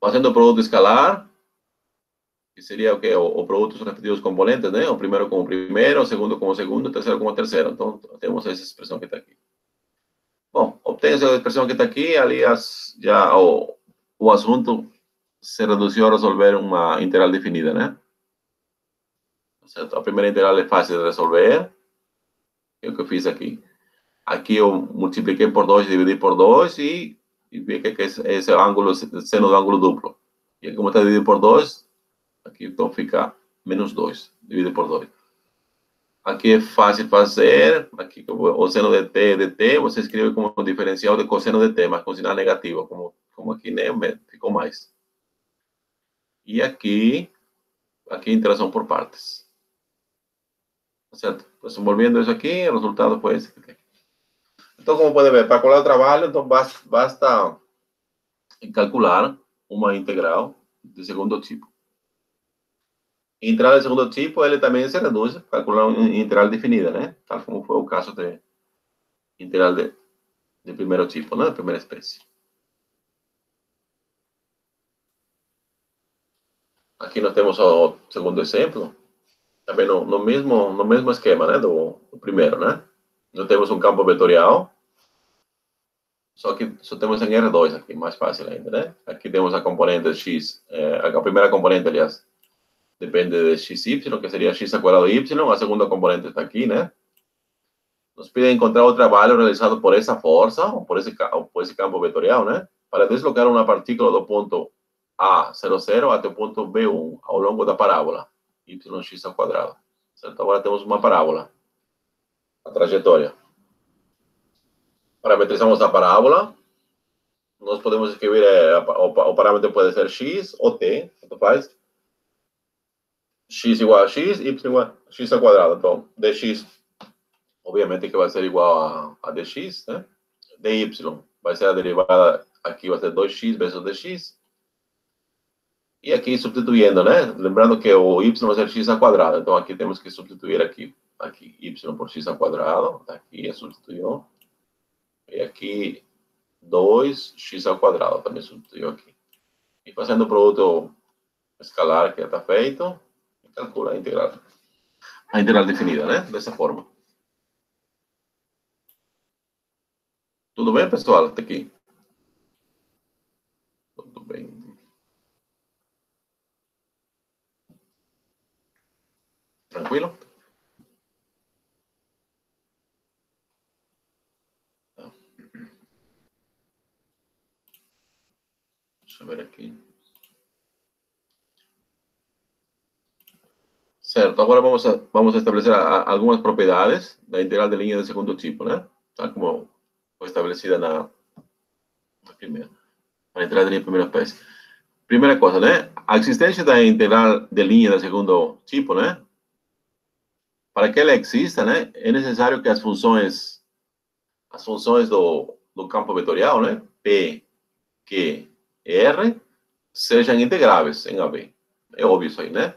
Fazendo o produto escalar, que seria o quê? O produto dos respectivos componentes, né? O primeiro com o primeiro, o segundo com o segundo, o terceiro com o terceiro. Então, temos essa expressão que está aqui. Bom, obtém essa expressão que está aqui, aliás, já o assunto se reduziu a resolver uma integral definida, né? Certo? A primeira integral é fácil de resolver, é o que eu fiz aqui. Aqui eu multipliquei por 2, dividi por 2 e vi que esse ângulo, seno do ângulo duplo. E aqui, como está dividido por 2, aqui então fica menos 2, dividido por 2. Aqui é fácil fazer, aqui o seno de t, você escreve como diferencial de cosseno de t, mas com sinal negativo, como aqui, né, ficou mais. E aqui interação por partes. Certo? Desenvolvendo isso aqui, o resultado foi esse aqui. Então, como pode ver, para calcular o trabalho, então basta calcular uma integral de segundo tipo. Integral de segundo tipo, ele também se reduz a calcular uma integral definida, né? Tal como foi o caso de integral de primeiro tipo, né? Primeira espécie. Aqui nós temos o segundo exemplo, também no mesmo esquema, né? Do primeiro, né? Nós temos um campo vetorial, só que só temos em R2 aqui, mais fácil ainda, né? Aqui temos a componente x, a primeira componente, aliás, depende de xy, que seria x ao quadrado y, a segunda componente está aqui, né? Nos pide encontrar o trabalho realizado por essa força, ou por esse campo vetorial, né? Para deslocar uma partícula do ponto A00 até o ponto B1, ao longo da parábola, yx ao quadrado. Certo? Agora temos uma parábola, a trajetória. Parametrizamos a parábola, nós podemos escrever, o parâmetro pode ser x ou t, tanto faz. X igual a x, y igual a x ao quadrado. Então, dx, obviamente que vai ser igual a dx, né? dy vai ser a derivada, aqui vai ser 2x vezes dx. E aqui substituindo, né? Lembrando que o y vai ser x ao quadrado. Então, aqui temos que substituir aqui y por x ao quadrado. Aqui substituiu. E aqui 2x ao quadrado também substituiu aqui. E fazendo o produto escalar que já está feito, calcula a integral definida, né? Dessa forma. Tudo bem, pessoal? Até aqui. Tudo bem. Tranquilo? Deixa eu ver aqui. Certo, agora vamos a estabelecer algumas propriedades da integral de linha de segundo tipo, né? Tal como foi estabelecida na primeira, na integral de linha de primeira espécie. Primeira coisa, né? A existência da integral de linha de segundo tipo, né? Para que ela exista, né? É necessário que as funções do campo vetorial, né? P, Q, R, sejam integráveis em AB. É óbvio isso aí, né?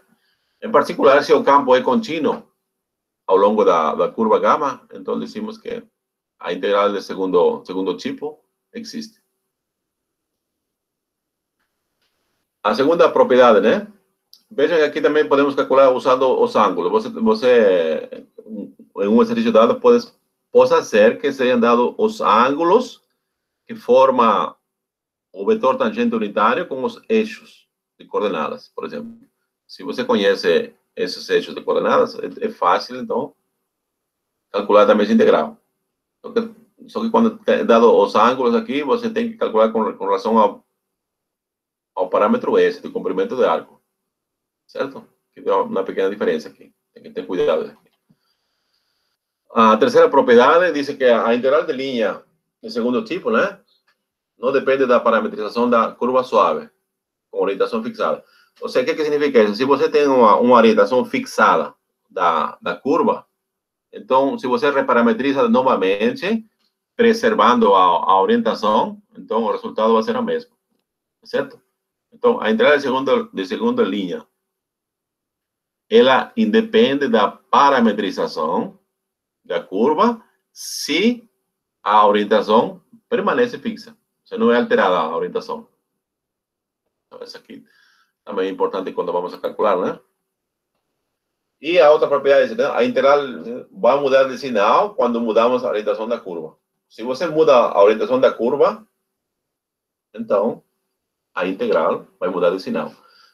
Em particular, se o campo é contínuo ao longo da curva gama, então decimos que a integral de segundo tipo existe. A segunda propriedade, né? Vejam que aqui também podemos calcular usando os ângulos. Você em um exercício dado, possa ser que sejam dados os ângulos que formam o vetor tangente unitário com os eixos de coordenadas, por exemplo. Se você conhece esses eixos de coordenadas, é fácil, então, calcular também essa integral. Só que quando é dado os ângulos aqui, você tem que calcular com relação ao parâmetro S, do comprimento do arco. Certo? Que tem uma pequena diferença aqui. Tem que ter cuidado. A terceira propriedade diz que a integral de linha de segundo tipo, né? Não depende da parametrização da curva suave, com orientação fixada. Ou seja, o que significa isso? Se você tem uma orientação fixada da curva, então, se você reparametriza novamente, preservando a orientação, então o resultado vai ser o mesmo. Certo? Então, a integral de segunda linha, ela independe da parametrização da curva se a orientação permanece fixa. Se não é alterada a orientação. Então, isso aqui também é importante quando vamos a calcular, né? E a outra propriedade, né? A integral vai mudar de sinal quando mudamos a orientação da curva. Se você muda a orientação da curva, então a integral vai mudar de sinal.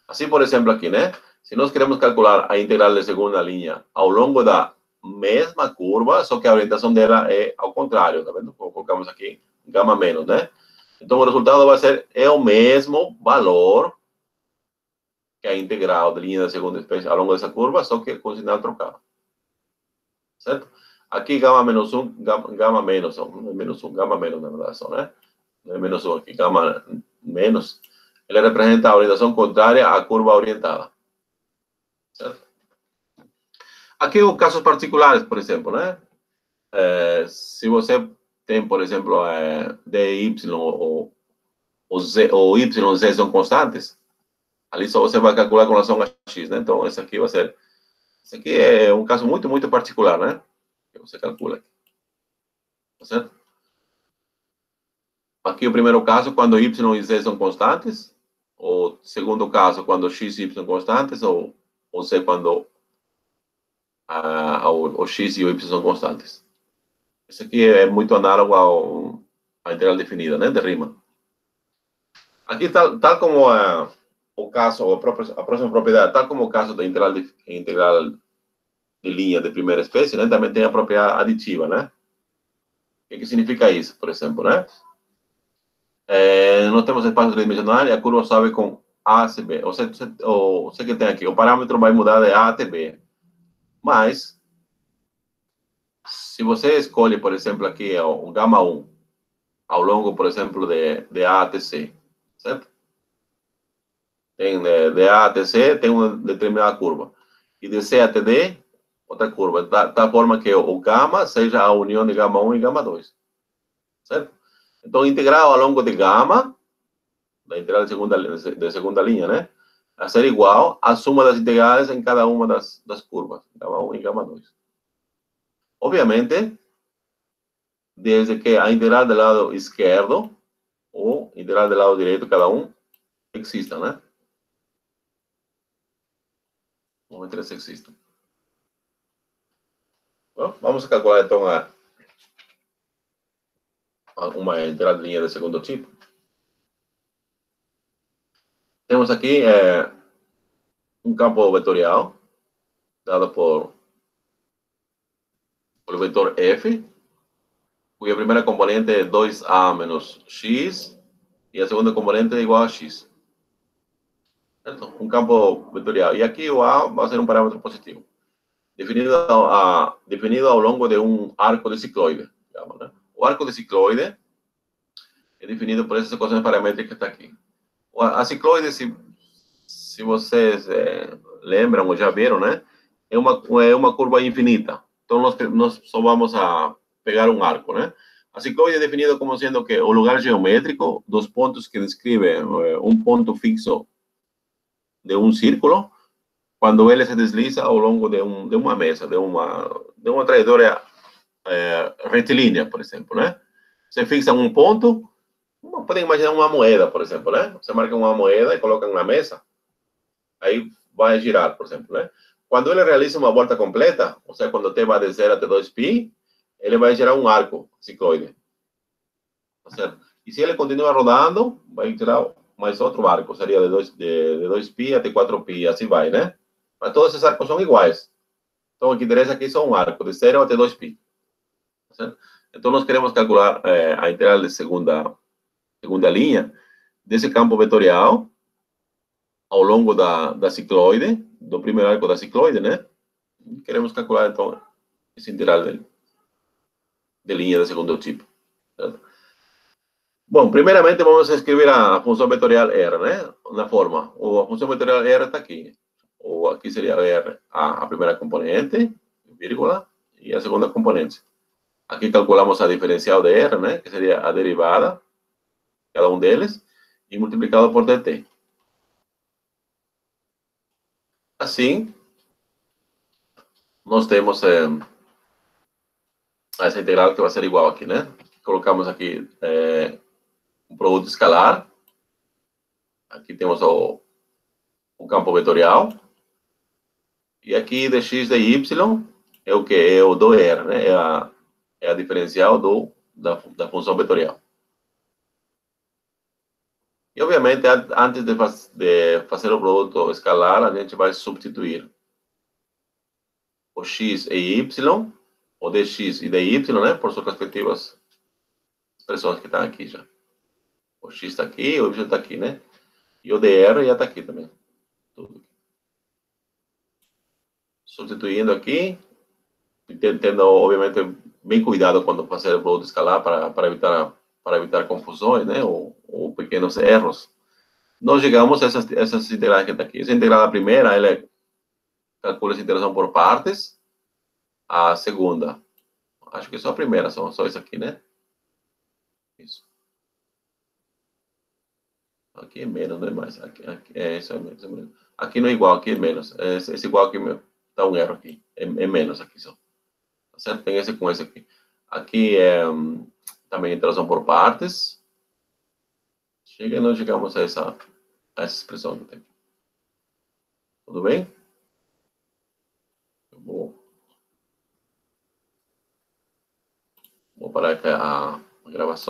Assim, por exemplo, aqui, né? Se nós queremos calcular a integral de segunda linha ao longo da mesma curva, só que a orientação dela é ao contrário, tá vendo? Colocamos aqui gama menos, né? Então, o resultado vai ser o mesmo valor que a integral de linha da segunda espécie ao longo dessa curva, só que com sinal trocado. Certo? Aqui, gama menos 1, gama menos 1, não é menos 1, gama menos, na verdade, só, né? Não é menos 1 aqui, gama menos, ele representa a orientação contrária à curva orientada. Certo? Aqui, os casos particulares, por exemplo, né? Se você tem, por exemplo, dy ou y e z são constantes, ali só você vai calcular com relação a x, né? Então, esse aqui é um caso muito, muito particular, né? Que você calcula. Tá certo? Aqui o primeiro caso, quando y e z são constantes. O segundo caso, quando x e y são constantes. Ou z, quando o x e o y são constantes. Isso aqui é muito análogo à integral definida, né? De Riemann. Aqui, tal como o caso, a próxima propriedade, tal como o caso da integral de linha de primeira espécie, né? Também tem a propriedade aditiva, né? O que significa isso, por exemplo, né? Nós temos espaço tridimensional e a curva sobe com A a B. Você que tem aqui, o parâmetro vai mudar de A até B. Mas, se você escolhe, por exemplo, aqui o gama 1, ao longo, por exemplo, de A até C, certo? Tem de A até C, tem uma determinada curva. E de C até D, outra curva. Da forma que o gama seja a união de gama 1 e gama 2. Certo? Então, integral ao longo de gama, da integral de segunda linha, né? A ser igual à soma das integrais em cada uma das curvas, gama 1 e gama 2. Obviamente, desde que a integral do lado esquerdo ou integral do lado direito, cada um, exista, né? Vamos ver se existe. Bom, vamos calcular, então, uma integral de linha de segundo tipo. Temos aqui um campo vetorial dado por el vetor f, cuya primera componente es 2a menos x, y la segunda componente es igual a x. ¿Cierto? Un campo vectorial. Y aquí o a va a ser un parámetro positivo, definido a lo longo de un arco de cicloide. Digamos, ¿no? O arco de cicloide é definido por essas equações paramétricas que está aqui. A cicloide, se vocês lembram ou já viram, né? É uma curva infinita. Então, nós só vamos a pegar um arco, né? A cicloide é definida como sendo que o lugar geométrico dos pontos que descreve um ponto fixo de um círculo, quando ele se desliza ao longo de uma mesa, de uma trajetória retilínea, por exemplo, né? Você fixa um ponto, podem imaginar uma moeda, por exemplo, né? Você marca uma moeda e coloca na mesa, aí vai girar, por exemplo, né? Quando ele realiza uma volta completa, ou seja, quando t vai de 0 até 2π, ele vai gerar um arco cicloide. Tá certo? E se ele continua rodando, vai gerar mais outro arco, seria de 2π até 4π, e assim vai, né? Mas todos esses arcos são iguais. Então, o que interessa aqui são um arco de 0 até 2π. Tá certo? Então, nós queremos calcular a integral de segunda linha desse campo vetorial ao longo da cicloide, do primeiro arco da cicloide, né? Queremos calcular, então, esse integral de linha de segundo tipo. Certo? Bom, primeiramente vamos escrever a função vetorial R, né? Na forma, a função vetorial R está aqui. Ou aqui seria R, a primeira componente, vírgula, e a segunda componente. Aqui calculamos a diferencial de R, né? Que seria a derivada, cada um deles, e multiplicado por dt. Assim, nós temos essa integral que vai ser igual aqui, né? Colocamos aqui um produto escalar. Aqui temos o campo vetorial. E aqui de x de y é o que? É o do R, né? É a diferencial da função vetorial. E, obviamente, antes de fazer o produto escalar, a gente vai substituir o x e y, o dx e dy, né? Por suas respectivas expressões que estão aqui já. O x está aqui, o y está aqui, né? E o dr já está aqui também. Tudo. Substituindo aqui, tendo, obviamente, bem cuidado quando fazer o produto escalar para evitar confusões, né? Ou pequenos erros. Nós chegamos a essas integrais que está aqui. Essa integral, a primeira, ela calcula essa integração por partes. A segunda, acho que só a primeira, só isso aqui, né? Isso. Aqui é menos, não é mais. Aqui é isso, é menos. Aqui não é igual, aqui é menos. Esse igual aqui, dá um erro aqui. É menos aqui só. Tá certo? Tem esse com esse aqui. Aqui é também interação por partes. Nós chegamos a essa expressão que tem aqui. Tudo bem? Vou parar aqui a gravação.